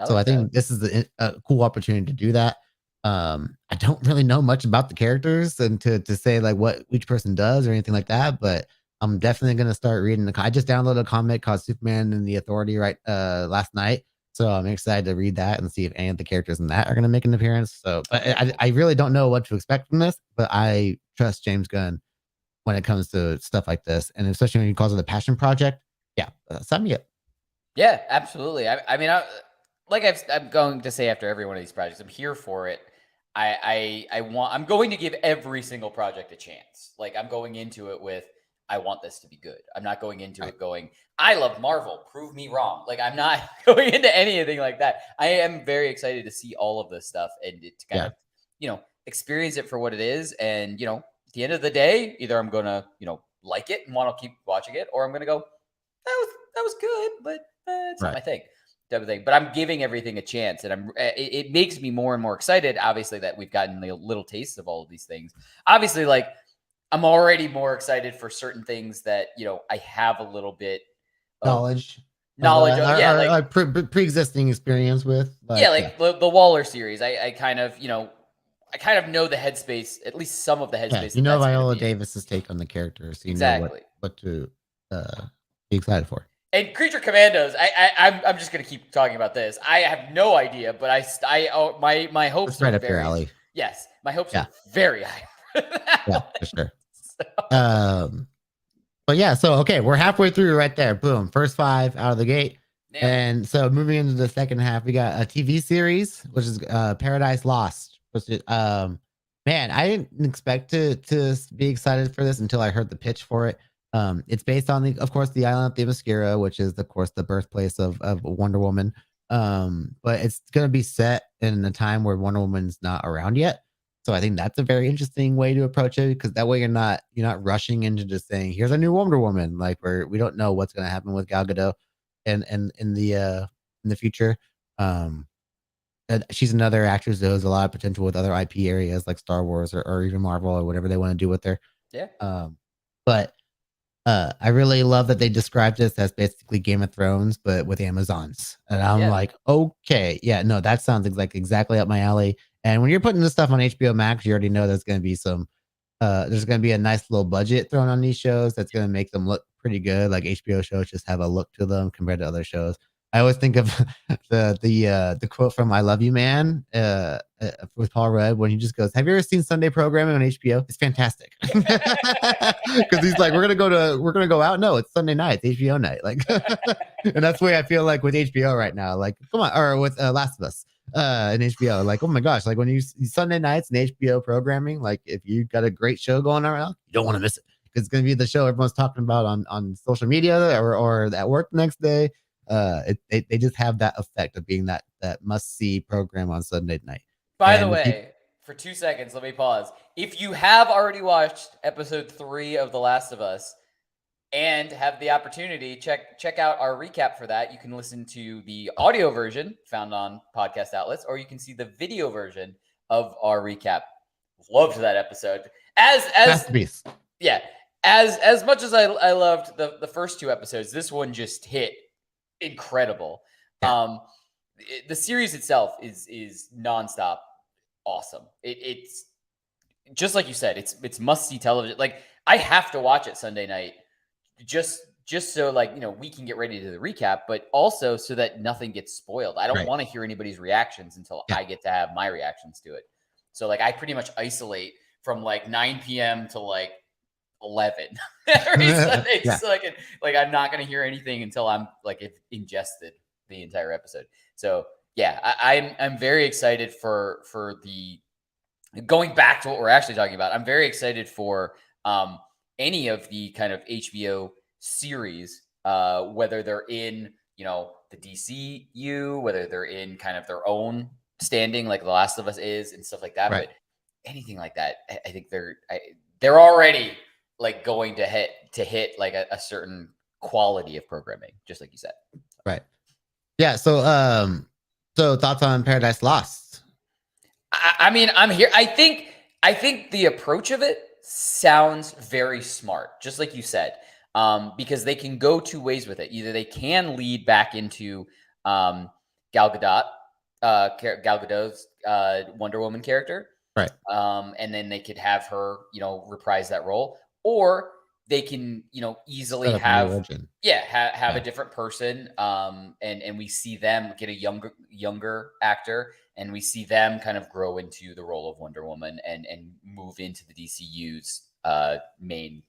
So I think this is a cool opportunity to do that. I don't really know much about the characters and to say like what each person does or anything like that, but I'm definitely gonna start reading I just downloaded a comic called Superman and the Authority last night. So I'm excited to read that and see if any of the characters in that are gonna make an appearance. So but I really don't know what to expect from this, but I trust James Gunn when it comes to stuff like this. And especially when he calls it a passion project. Yeah, sign me up. Yeah, absolutely. I mean, I'm going to say after every one of these projects, I'm here for it. I'm going to give every single project a chance. Like I'm going into it with, I want this to be good. I'm not going into it going, I love Marvel, prove me wrong. Like I'm not going into anything like that. I am very excited to see all of this stuff and to kind of, experience it for what it is. And, at the end of the day, either I'm going to, like it and want to keep watching it, or I'm going to go, that was good, but it's not my thing. Type of thing. But I'm giving everything a chance, and it makes me more and more excited. Obviously, that we've gotten a little taste of all of these things. Obviously, like I'm already more excited for certain things that I have a little bit of knowledge of, like pre-existing experience with. Like the Waller series. I kind of I kind of know the headspace, at least some of the headspace. Yeah, Viola Davis's take on the character, so you know what to be excited for. And Creature Commandos, I'm just gonna keep talking about this. I have no idea, but my hopes it's right up your alley. Yes, my hopes are very high. Yeah, for sure. But yeah, so okay, we're halfway through right there. Boom, first 5 out of the gate. Damn. And so moving into the second half, we got a TV series, which is Paradise Lost. Which is, man, I didn't expect to be excited for this until I heard the pitch for it. It's based on of course, the island of Themyscira, which is of course the birthplace of Wonder Woman. But it's gonna be set in a time where Wonder Woman's not around yet. So I think that's a very interesting way to approach it, because that way you're not rushing into just saying, here's a new Wonder Woman. Like we don't know what's gonna happen with Gal Gadot and in the future. She's another actress that has a lot of potential with other IP areas like Star Wars or even Marvel or whatever they want to do with her. Yeah. But I really love that they described this as basically Game of Thrones, but with Amazons. And I'm like, okay, yeah, no, that sounds exactly up my alley. And when you're putting this stuff on HBO Max, you already know there's going to be there's going to be a nice little budget thrown on these shows that's going to make them look pretty good. Like HBO shows just have a look to them compared to other shows. I always think of the quote from "I Love You, Man" with Paul Rudd when he just goes, "Have you ever seen Sunday programming on HBO? It's fantastic." Because he's like, "We're gonna go out. No, it's Sunday night. It's HBO night." Like, and that's the way I feel like with HBO right now. Like, come on, or with Last of Us and HBO. Like, oh my gosh, like when you Sunday nights and HBO programming, like if you got a great show going on right now, you don't want to miss it, because it's gonna be the show everyone's talking about on social media or at work the next day. They just have that effect of being that must see program on Sunday night. By the way, for 2 seconds, let me pause. If you have already watched episode 3 of The Last of Us, and have the opportunity, check out our recap for that. You can listen to the audio version found on podcast outlets, or you can see the video version of our recap. Loved that episode. As Masterpiece. yeah, as much as I loved the first two episodes, this one just hit incredible. Yeah. The series itself is nonstop awesome. It's just like you said, it's must see television. Like I have to watch it Sunday night just so like we can get ready to the recap, but also so that nothing gets spoiled. I don't Right. want to hear anybody's reactions until Yeah. I get to have my reactions to it. So like I pretty much isolate from like 9 p.m. to like 11 every Sunday, Yeah. so I can like I'm not gonna hear anything until I'm like ingested the entire episode. So yeah, I'm very excited for the going back to what we're actually talking about. I'm very excited for any of the kind of HBO series, whether they're in the DCU, whether they're in kind of their own standing, like The Last of Us is, and stuff like that. Right. But anything like that, I think they're already like going to hit like a certain quality of programming, just like you said. Right. Yeah. So thoughts on Paradise Lost? I mean, I'm here. I think the approach of it sounds very smart, just like you said, because they can go two ways with it. Either they can lead back into Gal Gadot's Wonder Woman character, Right. And then they could have her, reprise that role, or they can, easily have have a different person, and we see them get a younger actor, and we see them kind of grow into the role of Wonder Woman and move into the DCU's main,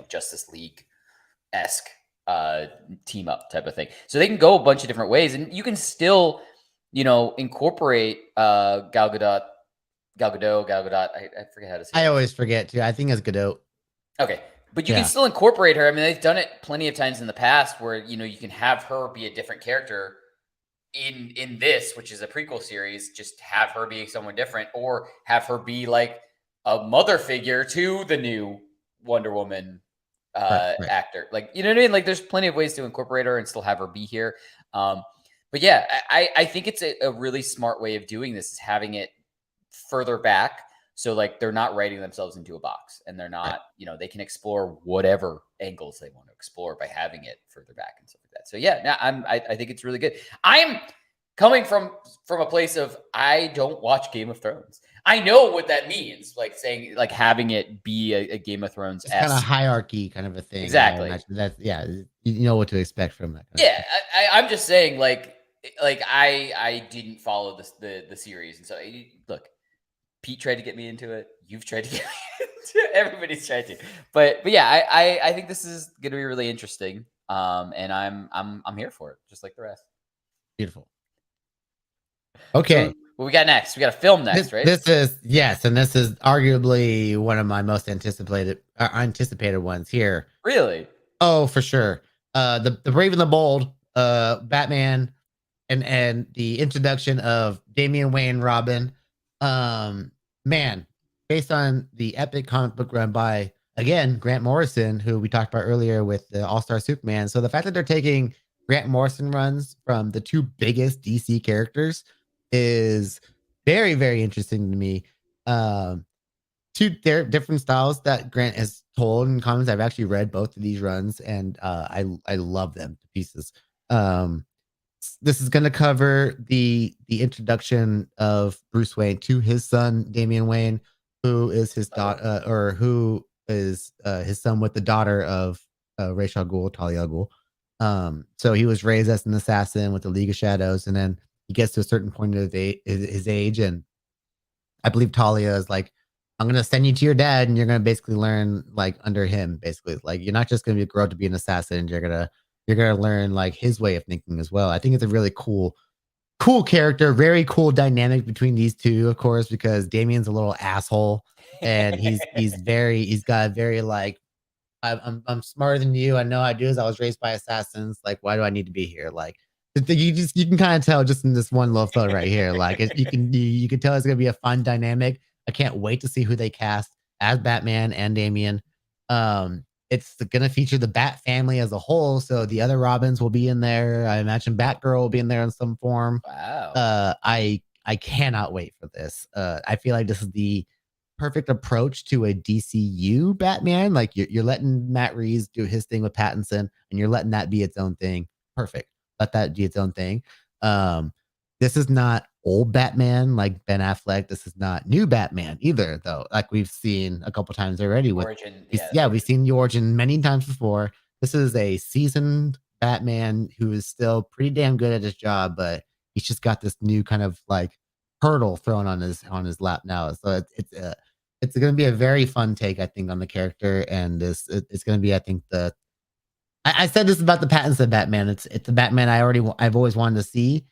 Justice League-esque team up type of thing. So they can go a bunch of different ways, and you can still, incorporate Gal Gadot. I forget how to say it. I always forget too. I think it's Godot. Okay. But you can still incorporate her. I mean, they've done it plenty of times in the past where, you can have her be a different character in this, which is a prequel series, just have her be someone different, or have her be like a mother figure to the new Wonder Woman Right. actor. Like, you know what I mean? Like there's plenty of ways to incorporate her and still have her be here. But yeah, I think it's a really smart way of doing this, is having it further back. So like they're not writing themselves into a box, and they're not, they can explore whatever angles they want to explore by having it further back and stuff like that. So yeah, I think it's really good. I'm coming from a place of I don't watch Game of Thrones. I know what that means, like saying like having it be a Game of Thrones kind of hierarchy kind of a thing. Exactly. That's you know what to expect from that. I'm just saying like I didn't follow the series, and so look. Pete tried to get me into it. You've tried to get me into it. Everybody's tried to. But yeah, I think this is going to be really interesting. And I'm here for it, just like the rest. Beautiful. Okay. So, what we got next? We got a film next, right? This is and this is arguably one of my most anticipated ones here. Really? Oh, for sure. The Brave and the Bold, Batman, and the introduction of Damian Wayne Robin. Man, based on the epic comic book run by, again, Grant Morrison, who we talked about earlier with the All-Star Superman. So the fact that they're taking Grant Morrison runs from the two biggest DC characters is very, very interesting to me. Two different styles that Grant has told in comics. I've actually read both of these runs, and I love them to pieces. This is going to cover the introduction of Bruce Wayne to his son Damian Wayne, who is his daughter, or who is his son with the daughter of Ra's al Ghul, Talia al Ghul. So he was raised as an assassin with the League of Shadows, and then he gets to a certain point of his age, and I believe Talia is like, I'm going to send you to your dad, and you're going to basically learn like under him. Basically, like you're not just going to grow up to be an assassin. You're gonna learn like his way of thinking as well. I think it's a really cool character, very cool dynamic between these two, of course, because Damian's a little asshole, and he's got a very like, I'm smarter than you. I know I do, as I was raised by assassins. Like, why do I need to be here? Like, you can kind of tell just in this one little photo right here. Like, you can tell it's gonna be a fun dynamic. I can't wait to see who they cast as Batman and Damian. It's gonna feature the Bat family as a whole, so the other Robins will be in there. I imagine Batgirl will be in there in some form. Wow. I cannot wait for this. I feel like this is the perfect approach to a DCU Batman. Like you're letting Matt Reeves do his thing with Pattinson, and you're letting that be its own thing. Perfect. Let that be its own thing. Um, this is not old Batman like Ben Affleck. This is not new Batman either, though. Like we've seen a couple times already with Origin, yeah, we've seen the origin many times before. This is a seasoned Batman who is still pretty damn good at his job, but he's just got this new kind of like hurdle thrown on his lap now. So it's going to be a very fun take, I think, on the character, and it's going to be, I think, I said this about the Pattinson Batman. It's the Batman I've always wanted to see.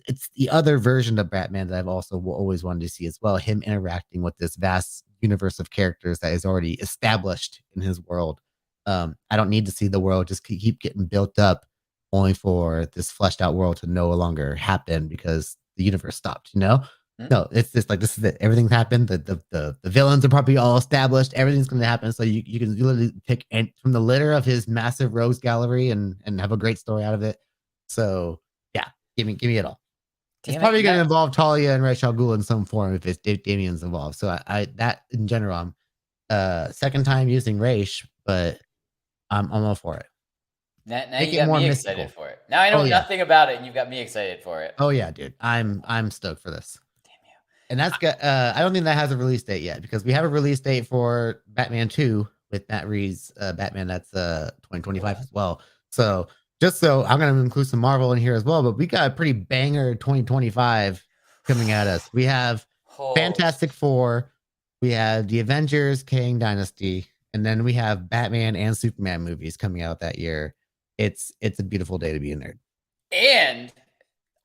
It's the other version of Batman that I've also always wanted to see as well. Him interacting with this vast universe of characters that is already established in his world. I don't need to see the world just keep getting built up, only for this fleshed out world to no longer happen because the universe stopped. No, it's just like this is it. Everything's happened. The villains are probably all established. Everything's going to happen. So you can literally pick from the litter of his massive rogues gallery and have a great story out of it. So yeah, give me it all. It's probably going to involve Talia and Ra's al Ghul in some form if Damien's involved. So I that in general, I'm second time using Ra's, but I'm all for it. Now you got me excited for it. Now I know nothing about it, and you've got me excited for it. Oh yeah, dude. I'm stoked for this. And that's good. I don't think that has a release date yet because we have a release date for Batman 2 with Matt Reeves' Batman. That's 2025 as well. So I'm going to include some Marvel in here as well, but we got a pretty banger 2025 coming at us. We have Fantastic Four, we have the Avengers, Kang Dynasty, and then we have Batman and Superman movies coming out that year. It's a beautiful day to be a nerd. And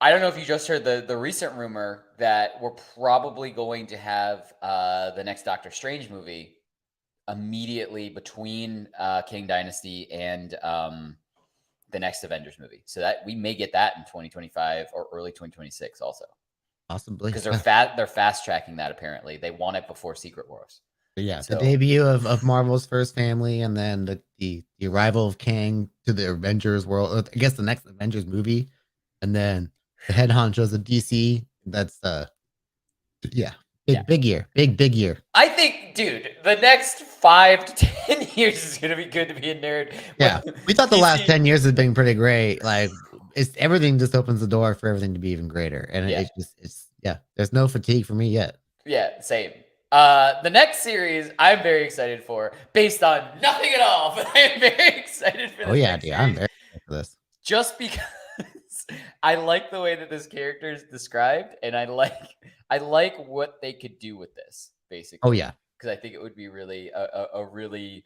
I don't know if you just heard the recent rumor that we're probably going to have the next Doctor Strange movie immediately between Kang Dynasty and the next Avengers movie. So that we may get that in 2025 or early 2026 also. Possibly. Because they're fast tracking that apparently. They want it before Secret Wars. Yeah, so the debut of Marvel's first family, and then the arrival of Kang to the Avengers world. I guess the next Avengers movie, and then the head honchos of DC. That's big year, big year. I think, dude, the next 5 to 10 years is gonna be good to be a nerd. Yeah, we thought the last 10 years has been pretty great. Like everything just opens the door for everything to be even greater, and it's there's no fatigue for me yet. Yeah, same. The next series I'm very excited for, based on nothing at all, but I am very excited for this. Oh yeah, dude, I'm very excited for this. Just because I like the way that this character is described, and I like what they could do with this, basically. Oh yeah, because I think it would be really a really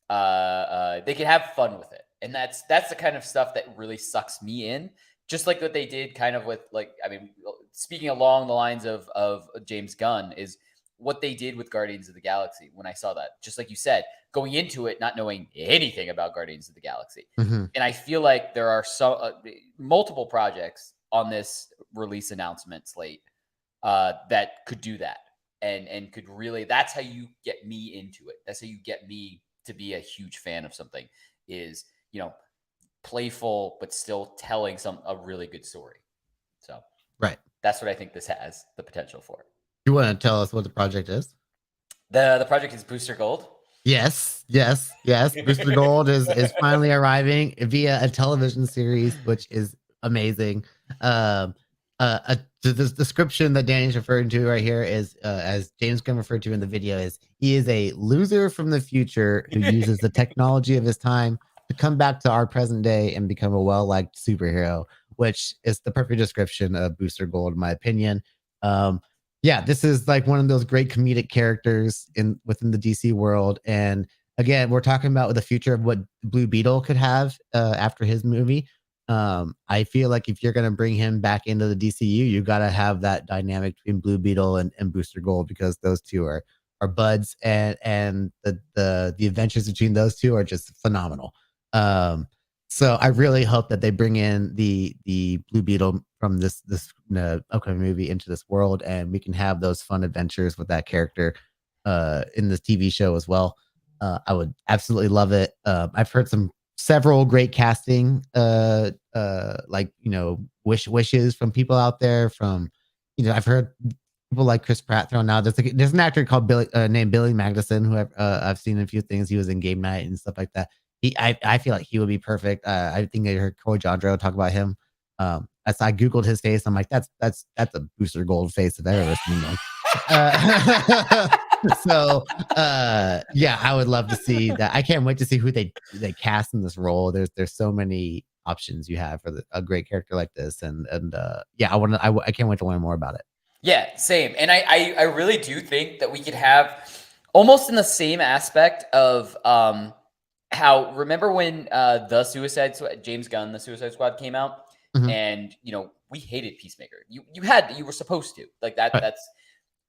they could have fun with it, and that's the kind of stuff that really sucks me in. Just like what they did, kind of with speaking along the lines of James Gunn is what they did with Guardians of the Galaxy. When I saw that, just like you said, going into it not knowing anything about Guardians of the Galaxy, and I feel like there are multiple projects on this release announcement slate that could do that, and could really. That's how you get me into it. That's how you get me to be a huge fan of something. Is playful but still telling a really good story. So right, that's what I think this has the potential for. You want to tell us what the project is? The project is Booster Gold. Yes. Booster Gold is finally arriving via a television series, which is amazing. The description that Danny's referring to right here is, as James Gunn referred to in the video, is he is a loser from the future who uses the technology of his time to come back to our present day and become a well-liked superhero, which is the perfect description of Booster Gold, in my opinion. This is like one of those great comedic characters within the DC world. And again, we're talking about the future of what Blue Beetle could have after his movie. I feel like if you're going to bring him back into the DCU, you got to have that dynamic between Blue Beetle and Booster Gold, because those two are buds, and the adventures between those two are just phenomenal. So I really hope that they bring in the Blue Beetle from this upcoming movie into this world, and we can have those fun adventures with that character in this TV show as well. I would absolutely love it. I've heard several great casting, like wishes from people out there. From I've heard people like Chris Pratt thrown out. There's an actor called Billy named Billy Magnuson who I've seen in a few things. He was in Game Night and stuff like that. I feel like he would be perfect. I think I heard Coy Jandreau talk about him. As I googled his face, I'm like, that's a Booster Gold face if I've ever seen one. So yeah, I would love to see that. I can't wait to see who they cast in this role. There's so many options you have for a great character like this, and yeah, I can't wait to learn more about it. Yeah, same. And I really do think that we could have almost in the same aspect of how, remember when the Suicide Squad, James Gunn, the Suicide Squad came out, Mhm. and we hated Peacemaker. You were supposed to like that. Right. That's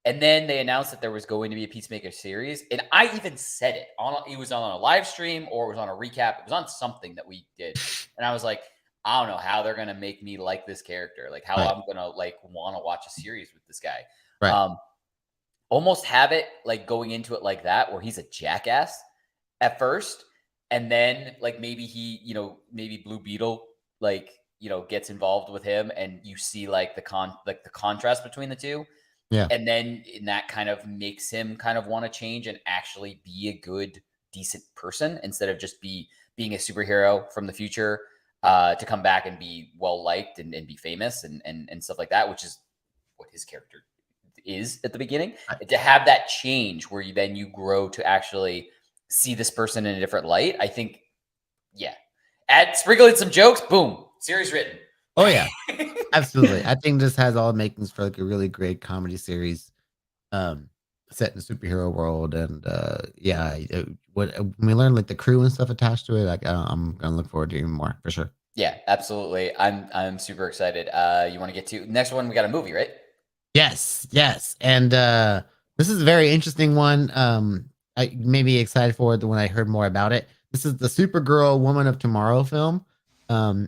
And then they announced that there was going to be a Peacemaker series, and I even said it it was on a live stream or it was on a recap. It was on something that we did, and I was like, I don't know how they're gonna make me like this character, like how Right. I'm gonna like want to watch a series with this guy. Right. Almost have it like going into it like that, where he's a jackass at first, and then like maybe maybe Blue Beetle gets involved with him, and you see like the contrast between the two. Yeah. And then that kind of makes him kind of want to change and actually be a good, decent person instead of just being a superhero from the future, to come back and be well liked and be famous and stuff like that, which is what his character is at the beginning. Right. And to have that change where you grow to actually see this person in a different light, I think, yeah. Sprinkle in some jokes, boom, series written. Oh yeah, absolutely. I think this has all makings for like a really great comedy series, um, set in a superhero world, and yeah, when we learn like the crew and stuff attached to it, like I'm gonna look forward to even more for sure. Yeah, absolutely. I'm super excited. You want to get to next one? We got a movie, right? Yes, yes, and this is a very interesting one. I may be excited for it when I heard more about it. This is the Supergirl Woman of Tomorrow film.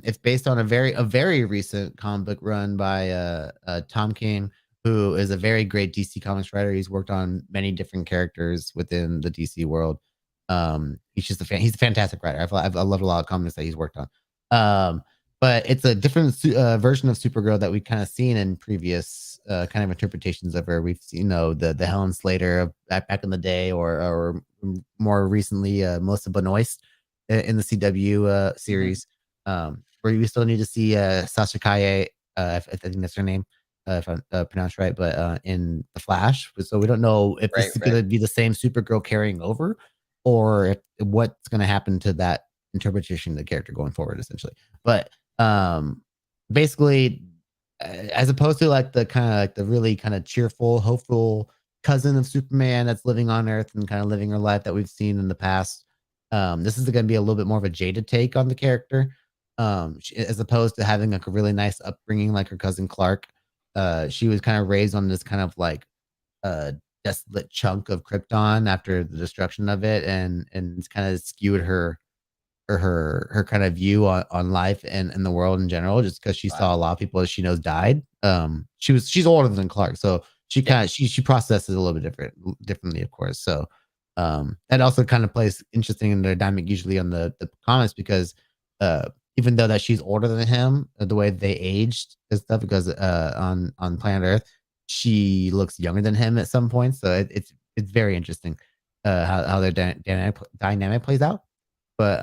It's based on a very recent comic book run by Tom King, who is a very great DC Comics writer. He's worked on many different characters within the DC world. He's a fantastic writer. I've loved a lot of comics that he's worked on. But it's a different version of Supergirl that we've kind of seen in previous kind of interpretations of her. We've seen, the Helen Slater of back in the day, or more recently, Melissa Benoist in the CW series. Where we still need to see Sasha Kaye, if I think that's her name, if I pronounced right, but in the Flash. So we don't know if this Right, is right. going to be the same Supergirl carrying over, or what's going to happen to that interpretation of the character going forward, essentially. But basically, as opposed to like the kind of like the really kind of cheerful, hopeful cousin of Superman that's living on Earth and kind of living her life that we've seen in the past, this is going to be a little bit more of a jaded take on the character, as opposed to having like a really nice upbringing like her cousin Clark. She was kind of raised on this kind of like uh desolate chunk of Krypton after the destruction of it, and it's kind of skewed her, or her kind of view on life and the world in general, just because she Wow. saw a lot of people that she knows died. She's older than Clark, so Yeah. she processes a little bit differently, of course. So that also kind of plays interesting in the dynamic usually on the comics, because even though that she's older than him, the way they aged and stuff, because on planet Earth she looks younger than him at some point. So it's very interesting how their dynamic plays out. But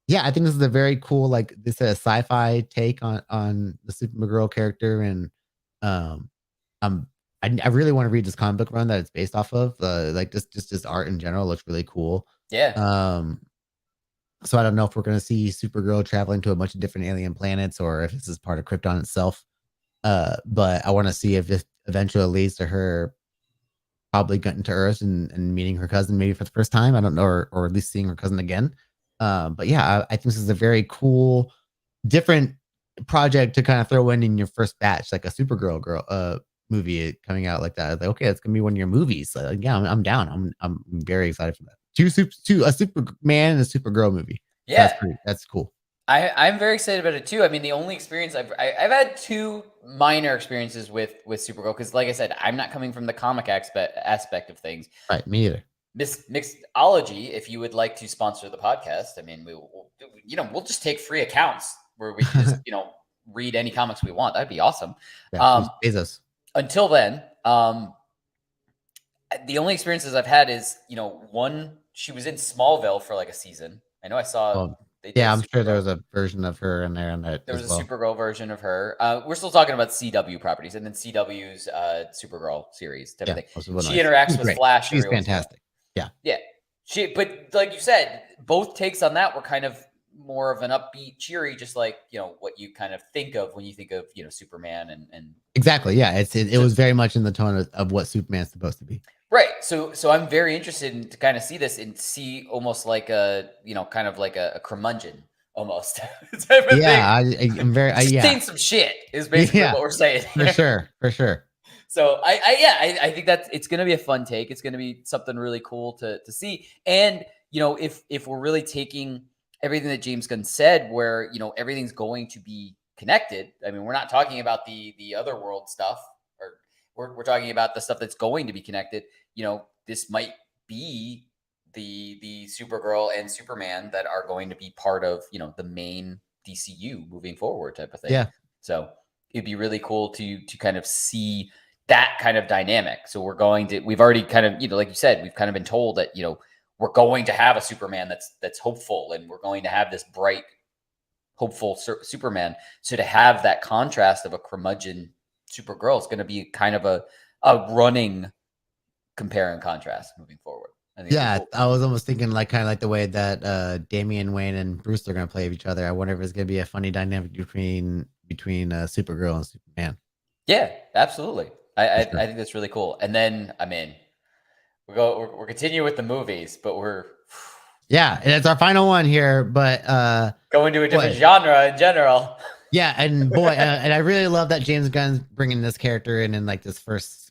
yeah, I think this is a very cool, like this a sci-fi take on the Supergirl character, and um, um, I really want to read this comic book run that it's based off of. Like just this art in general looks really cool. Yeah. Um, so I don't know if we're gonna see Supergirl traveling to a bunch of different alien planets, or if this is part of Krypton itself. But I want to see if this eventually leads to her probably getting to Earth and meeting her cousin maybe for the first time. I don't know, or at least seeing her cousin again. But yeah, I think this is a very cool, different project to kind of throw in your first batch, like a Supergirl movie coming out like that. Like, okay, it's gonna be one of your movies. Like, yeah, I'm down. I'm very excited for that. A Superman and a Supergirl movie. Yeah. That's cool. I'm very excited about it too. I mean, the only experience I've had two minor experiences with Supergirl, because like I said, I'm not coming from the comic aspect of things. Right, me either. Mixology, if you would like to sponsor the podcast, I mean, we'll just take free accounts where we can just, read any comics we want. That'd be awesome. Yeah, Bezos. Until then, the only experiences I've had is, one, she was in Smallville for like a season. I know I saw they did I'm sure there Supergirl. was a version of her in there There was as a well. Supergirl version of her. We're still talking about CW properties, and then CW's Supergirl series type of thing. She interacts with Flash. She's fantastic. Yeah. But like you said, both takes on that were kind of more of an upbeat, cheery, just like what you kind of think of when you think of Superman and exactly. Yeah, it was very much in the tone of what Superman's supposed to be. Right. So I'm very interested in to kind of see this and see almost like a kind of like a curmudgeon almost type of thing. I'm very saying some shit is basically what we're saying here. For sure. So I think that it's going to be a fun take. It's going to be something really cool to see. And if we're really taking everything that James Gunn said, where everything's going to be connected. I mean, we're not talking about the other world stuff, or we're talking about the stuff that's going to be connected. This might be the Supergirl and Superman that are going to be part of the main DCU moving forward type of thing. Yeah. So it'd be really cool to kind of see that kind of dynamic. So we've already kind of, like you said, we've kind of been told that, we're going to have a Superman that's hopeful, and we're going to have this bright, hopeful Superman. So to have that contrast of a curmudgeon Supergirl is going to be kind of a running compare and contrast moving forward. Cool. I was almost thinking kind of like the way that Damian Wayne and Bruce are going to play with each other. I wonder if it's going to be a funny dynamic between Supergirl and Superman. Yeah, absolutely. I think that's really cool. And then we're continuing with the movies, but and it's our final one here, but going to a different genre in general. Yeah, and and I really love that James Gunn's bringing this character in like this first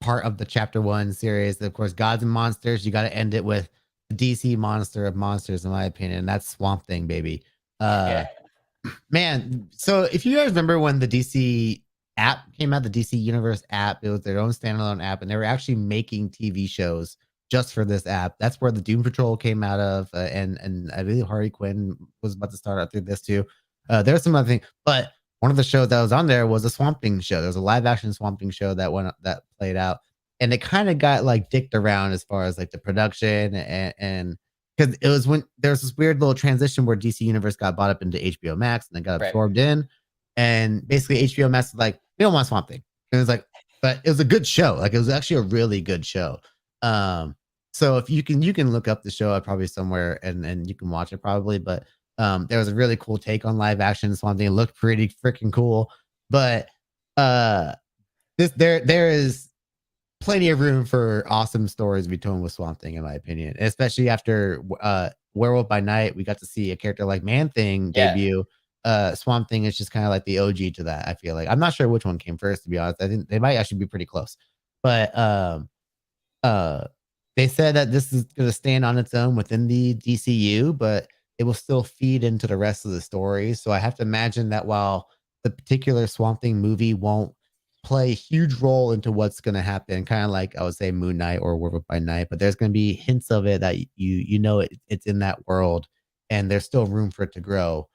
part of the Chapter 1 series. Of course, Gods and Monsters. You got to end it with the DC monster of monsters, in my opinion. That's Swamp Thing, baby. Man, so if you guys remember when the DC app came out, the DC Universe app, it was their own standalone app, and they were actually making TV shows just for this app. That's where the Doom Patrol came out of, and I believe Harley Quinn was about to start out through this too. There's some other thing, but one of the shows that was on there was a Swamp Thing show. There was a live action Swamp Thing show that played out, and it kind of got dicked around as far as like the production and because it was when there was this weird little transition where DC Universe got bought up into HBO Max and then got absorbed in, and basically HBO Max was like, we don't want Swamp Thing. And it was like, but it was a good show. Like it was actually a really good show. So if you can look up the show probably somewhere and you can watch it probably, but there was a really cool take on live action Swamp Thing. It looked pretty freaking cool, but there is plenty of room for awesome stories to be told with Swamp Thing, in my opinion, especially after Werewolf by Night. We got to see a character like Man Thing debut. Swamp Thing is just kind of like the OG to that. I feel like I'm not sure which one came first, to be honest. I think they might actually be pretty close, but they said that this is going to stand on its own within the DCU, but it will still feed into the rest of the story. So I have to imagine that while the particular Swamp Thing movie won't play a huge role into what's going to happen, kind of like I would say Moon Knight or Werewolf by Night, but there's going to be hints of it that it's in that world, and there's still room for it to grow.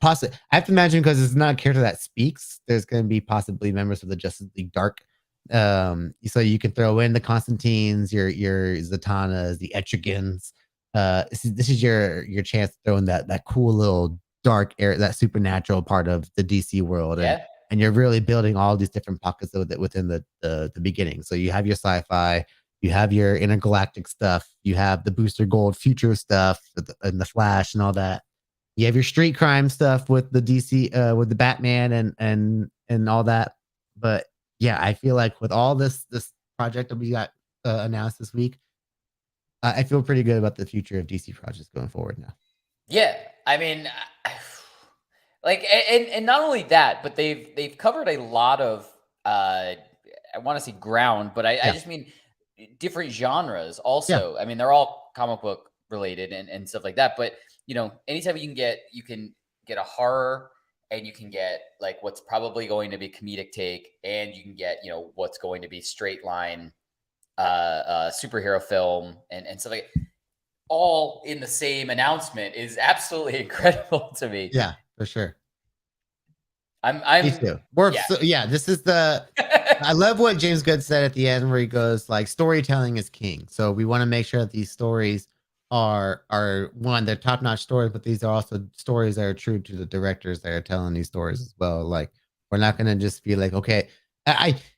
Possibly, I have to imagine, because it's not a character that speaks, there's going to be possibly members of the Justice League Dark. So you can throw in the Constantines, your Zatanas, the Etrigans. This is your chance to throw in that cool little dark air, that supernatural part of the DC world. And you're really building all these different pockets of it within the beginning. So you have your sci-fi, you have your intergalactic stuff, you have the Booster Gold future stuff and the Flash and all that. You have your street crime stuff with the DC, with the Batman and all that. But yeah, I feel like with all this project that we got announced this week, I feel pretty good about the future of DC projects going forward now. Yeah, I mean, and not only that, but they've covered a lot of I want to say ground, but I just mean different genres also. I mean, they're all comic book related and stuff like that. But anytime you can get a horror, and you can get like what's probably going to be comedic take, and you can get what's going to be straight line superhero film and stuff like all in the same announcement is absolutely incredible to me. Yeah, for sure. Me I'm too. yeah. This is the. I love what James Gunn said at the end, where he goes like, "Storytelling is king." So we want to make sure that these stories are one, they're top notch stories, but these are also stories that are true to the directors that are telling these stories as well. Like we're not gonna just be like, okay,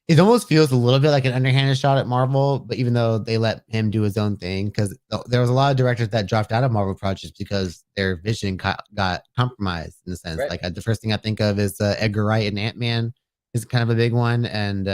it almost feels a little bit like an underhanded shot at Marvel, but even though they let him do his own thing, because there was a lot of directors that dropped out of Marvel projects because their vision got compromised in a sense. Right. Like the first thing I think of is Edgar Wright and Ant-Man is kind of a big one, and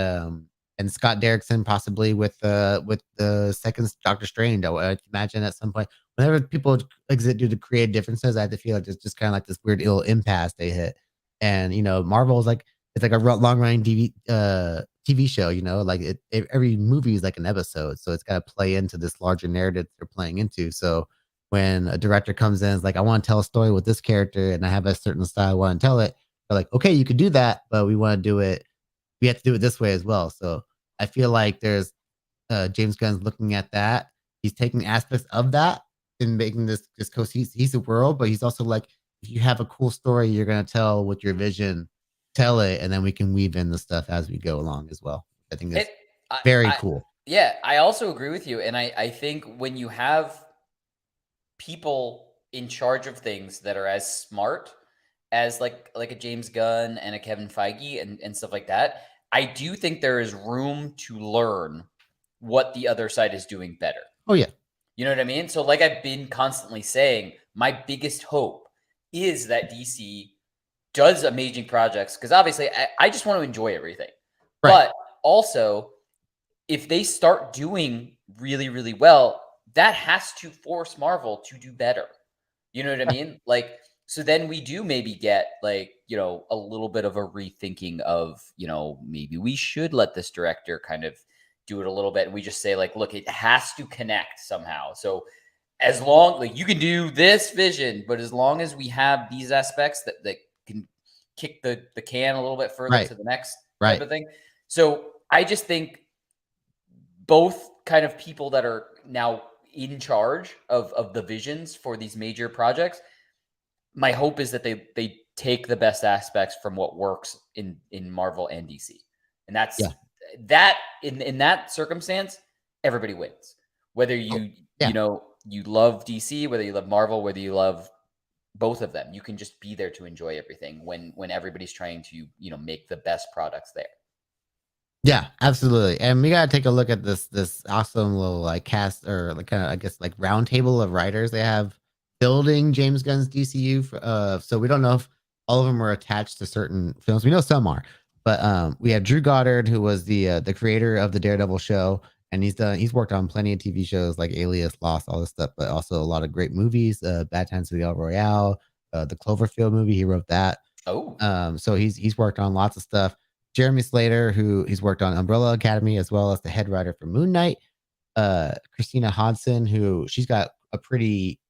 Scott Derrickson possibly with the second Doctor Strange. I would imagine at some point, whenever people exit due to creative differences, I have to feel like it's just kind of like this weird ill impasse they hit. And Marvel is like it's like a long running TV show. Like every movie is like an episode, so it's got to play into this larger narrative they're playing into. So when a director comes in, is like, I want to tell a story with this character, and I have a certain style I want to tell it. They're like, okay, you could do that, but we want to do it. We have to do it this way as well. So I feel like there's James Gunn's looking at that. He's taking aspects of that and making this cohesive world, but he's also like, if you have a cool story you're gonna tell with your vision, tell it, and then we can weave in the stuff as we go along as well. I think it's very cool. Yeah, I also agree with you, and I think when you have people in charge of things that are as smart as like a James Gunn and a Kevin Feige and stuff like that, I do think there is room to learn what the other side is doing better. Oh yeah. You know what I mean? So like I've been constantly saying, my biggest hope is that DC does amazing projects because obviously I just want to enjoy everything. Right. But also, if they start doing really, really well, that has to force Marvel to do better. You know what I mean? Like, so then we do maybe get like, a little bit of a rethinking of, maybe we should let this director kind of do it a little bit. And we just say, like, look, it has to connect somehow. So as long like you can do this vision, but as long as we have these aspects that can kick the can a little bit further to the next type of thing. So I just think both kind of people that are now in charge of the visions for these major projects, my hope is that they take the best aspects from what works in Marvel and DC. And that's that in that circumstance, everybody wins. Whether you you love DC, whether you love Marvel, whether you love both of them, you can just be there to enjoy everything when everybody's trying to, make the best products there. Yeah, absolutely. And we gotta take a look at this awesome little like cast or like kind of I guess like round table of writers they have building James Gunn's DCU. So we don't know if all of them are attached to certain films. We know some are, but we have Drew Goddard, who was the creator of the Daredevil show, and he's worked on plenty of TV shows like Alias, Lost, all this stuff, but also a lot of great movies. Bad Times at the El Royale, the Cloverfield movie, he wrote that. Oh, so he's worked on lots of stuff. Jeremy Slater, who he's worked on Umbrella Academy as well as the head writer for Moon Knight. Christina Hodson, who she's got a pretty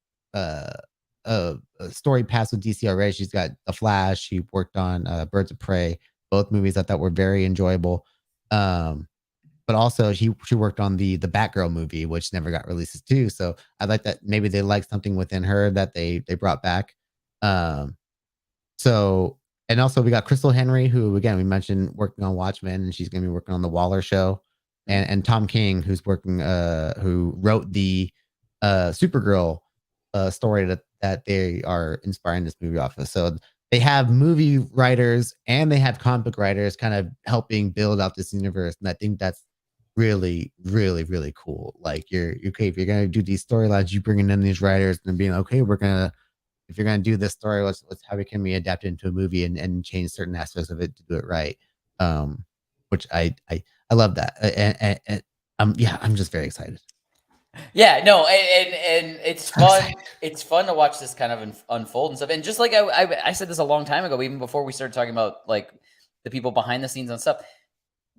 story past with DC already. She's got The Flash. She worked on Birds of Prey, both movies I thought were very enjoyable. But also she worked on the Batgirl movie, which never got releases too. So I like that maybe they like something within her that they brought back. So and also we got Crystal Henry, who again we mentioned working on Watchmen, and she's gonna be working on the Waller show. And Tom King, who's working who wrote the Supergirl story that they are inspiring this movie off of. So they have movie writers and they have comic book writers kind of helping build out this universe. And I think that's really, really, really cool. Like you're okay, if you're gonna do these storylines, you bringing in these writers and being okay, if you're gonna do this story, let's how it can be adapted into a movie and change certain aspects of it to do it right. Which I love that. And I'm just very excited. Yeah, no, and it's fun. It's fun to watch this kind of unfold and stuff. And just like I said this a long time ago, even before we started talking about like the people behind the scenes and stuff,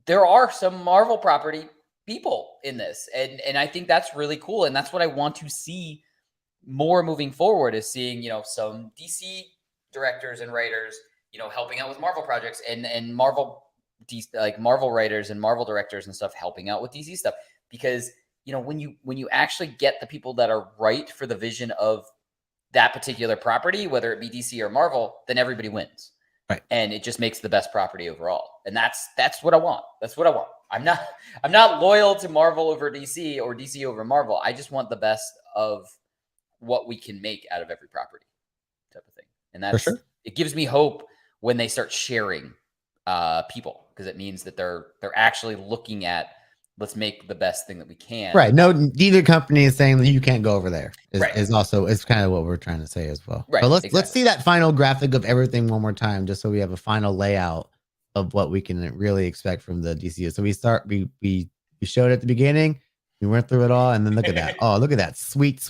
there are some Marvel property people in this, and I think that's really cool. And that's what I want to see more moving forward, is seeing some DC directors and writers helping out with Marvel projects, and Marvel like Marvel writers and Marvel directors and stuff helping out with DC stuff. because when you actually get the people that are right for the vision of that particular property, whether it be DC or Marvel, then everybody wins. Right. And it just makes the best property overall. And that's what I want. That's what I want. I'm not loyal to Marvel over DC or DC over Marvel. I just want the best of what we can make out of every property type of thing. And that's it gives me hope when they start sharing people, because it means that they're actually looking at, let's make the best thing that we can. Right. No, neither company is saying that you can't go over there. Right. It's kind of what we're trying to say as well. Right. But let's see that final graphic of everything one more time, just so we have a final layout of what we can really expect from the DCU. So we showed it at the beginning, we went through it all, and then look at that. Oh, look at that sweet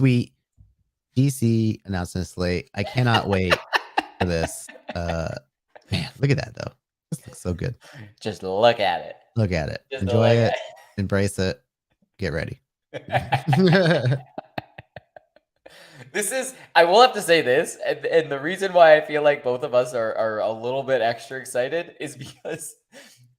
DC announcement slate. I cannot wait for this. Man, look at that though. This looks so good. Just look at it. Look at it. Just Enjoy it. Embrace it. Get ready. I will have to say this, and the reason why I feel like both of us are a little bit extra excited is because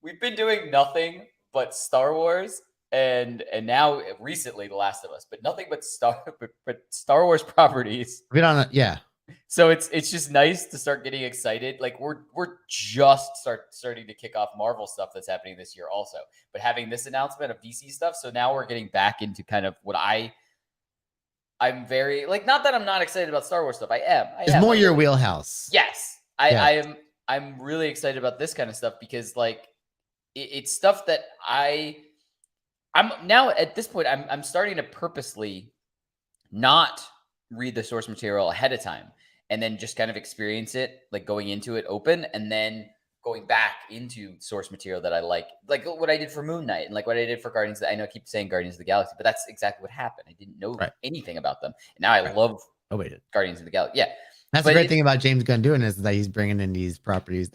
we've been doing nothing but Star Wars and now recently The Last of Us, but nothing but Star Wars properties. Yeah. So it's just nice to start getting excited. Like we're just starting to kick off Marvel stuff that's happening this year also, but having this announcement of DC stuff. So now we're getting back into kind of what I'm very like, not that I'm not excited about Star Wars stuff. I am. It's more your wheelhouse. Yes. I'm really excited about this kind of stuff because like it's stuff that I'm now at this point, I'm starting to purposely not read the source material ahead of time and then just kind of experience it, like going into it open and then going back into source material that I like what I did for Moon Knight and like what I did for Guardians. I know I keep saying Guardians of the Galaxy, but that's exactly what happened. I didn't know anything about them. And now I love Guardians of the Galaxy. Yeah. That's the great thing about James Gunn doing this is that he's bringing in these properties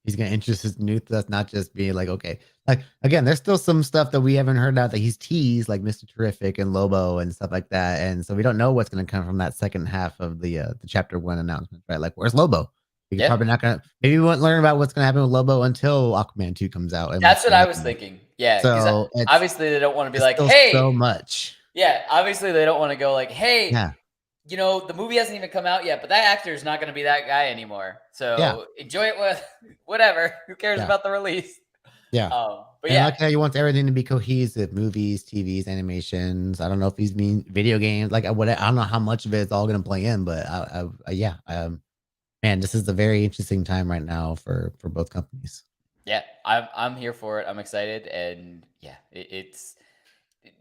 he's going to introduce new stuff, not just being like, okay, like again, there's still some stuff that we haven't heard about that he's teased, like Mr. Terrific and Lobo and stuff like that. And so we don't know what's going to come from that second half of the chapter 1 announcement, right? Like, where's Lobo? You're probably not going to, maybe we won't learn about what's going to happen with Lobo until Aquaman 2 comes out. And that's what I was thinking. Yeah. So obviously they don't want to be like, hey, so much. Yeah. Obviously they don't want to go like, hey, the movie hasn't even come out yet, but that actor is not going to be that guy anymore. So enjoy it with whatever. Who cares about the release? Yeah. But I like how he wants everything to be cohesive: movies, TVs, animations. I don't know if he's mean video games. Like I don't know how much of it is all going to play in, but man, this is a very interesting time right now for both companies. Yeah, I'm here for it. I'm excited, and it's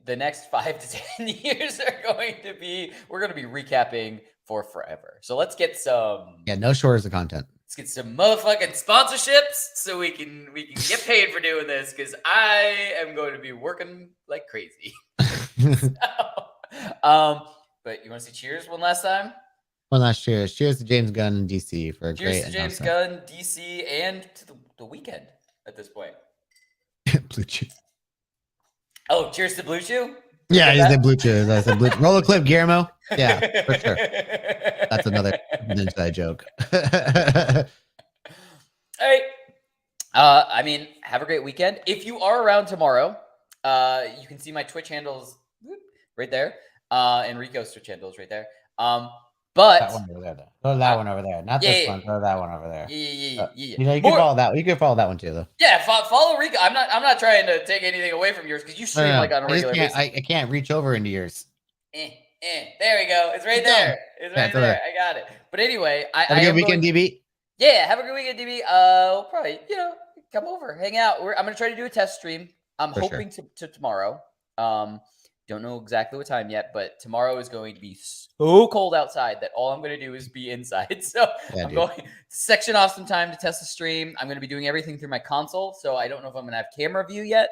the next 5 to 10 years we're going to be recapping for forever. So let's get some. Yeah, no shortage of content. Let's get some motherfucking sponsorships so we can get paid for doing this because I am going to be working like crazy. But you want to say cheers one last time? One last cheers. Cheers to James Gunn and DC for a great announcement. Cheers to James Gunn, DC, and to the weekend at this point. Blue Chew. Oh, cheers to Blue Chew? Yeah, he's the Blue Chew. That's a Blue Chew. Roll a clip, Guillermo. Yeah, for sure. That's another inside joke. All right. Have a great weekend. If you are around tomorrow, you can see my Twitch handles right there. And Rico's Twitch handles right there. But that one over there, though. Throw that one over there. Not this one. Throw that one over there. Yeah. You can follow that. You can follow that one too, though. Yeah, follow Rico. I'm not trying to take anything away from yours because you stream like on a regular basis. I can't reach over into yours. There we go. It's right there. It's right there. I got it. But anyway, have a good weekend, DB. Yeah, have a good weekend, DB. We'll probably come over, hang out. I'm gonna try to do a test stream. I'm hoping to tomorrow. Don't know exactly what time yet, but tomorrow is going to be so cold outside that all I'm going to do is be inside. So I'm going to section off some time to test the stream. I'm going to be doing everything through my console. So I don't know if I'm going to have camera view yet,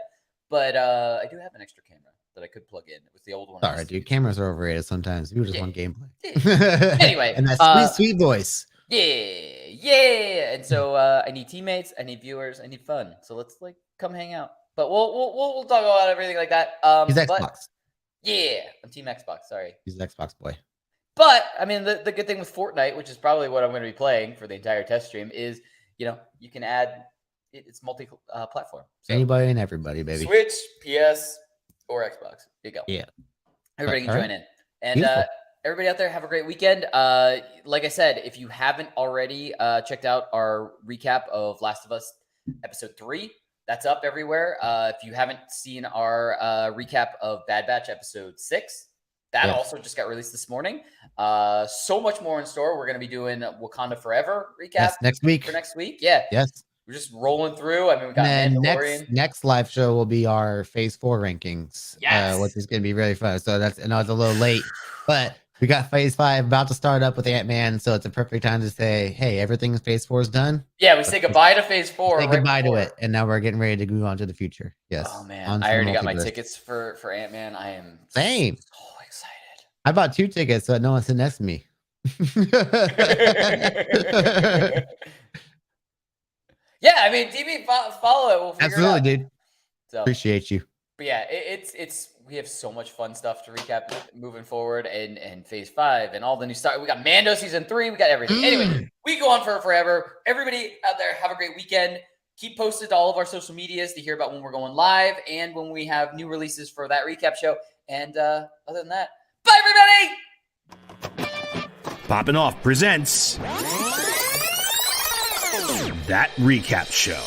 but I do have an extra camera that I could plug in. It was the old one. Sorry, dude. Cameras are overrated sometimes. People just want gameplay. Anyway. And that sweet voice. Yeah. And so I need teammates. I need viewers. I need fun. So let's come hang out. But we'll talk about everything like that. He's Xbox. Yeah, I'm Team Xbox. Sorry, he's an Xbox boy. But the good thing with Fortnite, which is probably what I'm going to be playing for the entire test stream, is you can add it's multi-platform. So anybody and everybody, baby. Switch, PS, or Xbox. There you go. Yeah. Everybody can All join right. in. And everybody out there, have a great weekend. Like I said, if you haven't already checked out our recap of Last of Us episode 3, that's up everywhere. If you haven't seen our recap of Bad Batch episode 6, that also just got released this morning. So much more in store. We're going to be doing Wakanda Forever recap next week. for next week. Yeah. Yes. We're just rolling through. I mean, we got Mandalorian. Next live show will be our Phase 4 rankings, which is going to be really fun. So I know it's a little late, but we got Phase 5 about to start up with Ant-Man, so it's a perfect time to say, hey, everything in Phase 4 is done. Yeah, we say goodbye to Phase 4. Say goodbye to it, and now we're getting ready to move on to the future. Yes. Oh, man. I already got my tickets for Ant-Man. I am so excited. I bought 2 tickets, so no one sitting next to me. Yeah, I mean, DB, follow it. We'll figure it out. Dude. So, appreciate you. But yeah, it's we have so much fun stuff to recap moving forward, and Phase 5 and all the new stuff. We got Mando season 3. We got everything. Anyway, we go on for forever. Everybody out there, have a great weekend. Keep posted to all of our social medias to hear about when we're going live and when we have new releases for that recap show. And other than that, bye everybody. Popping Off presents That Recap Show.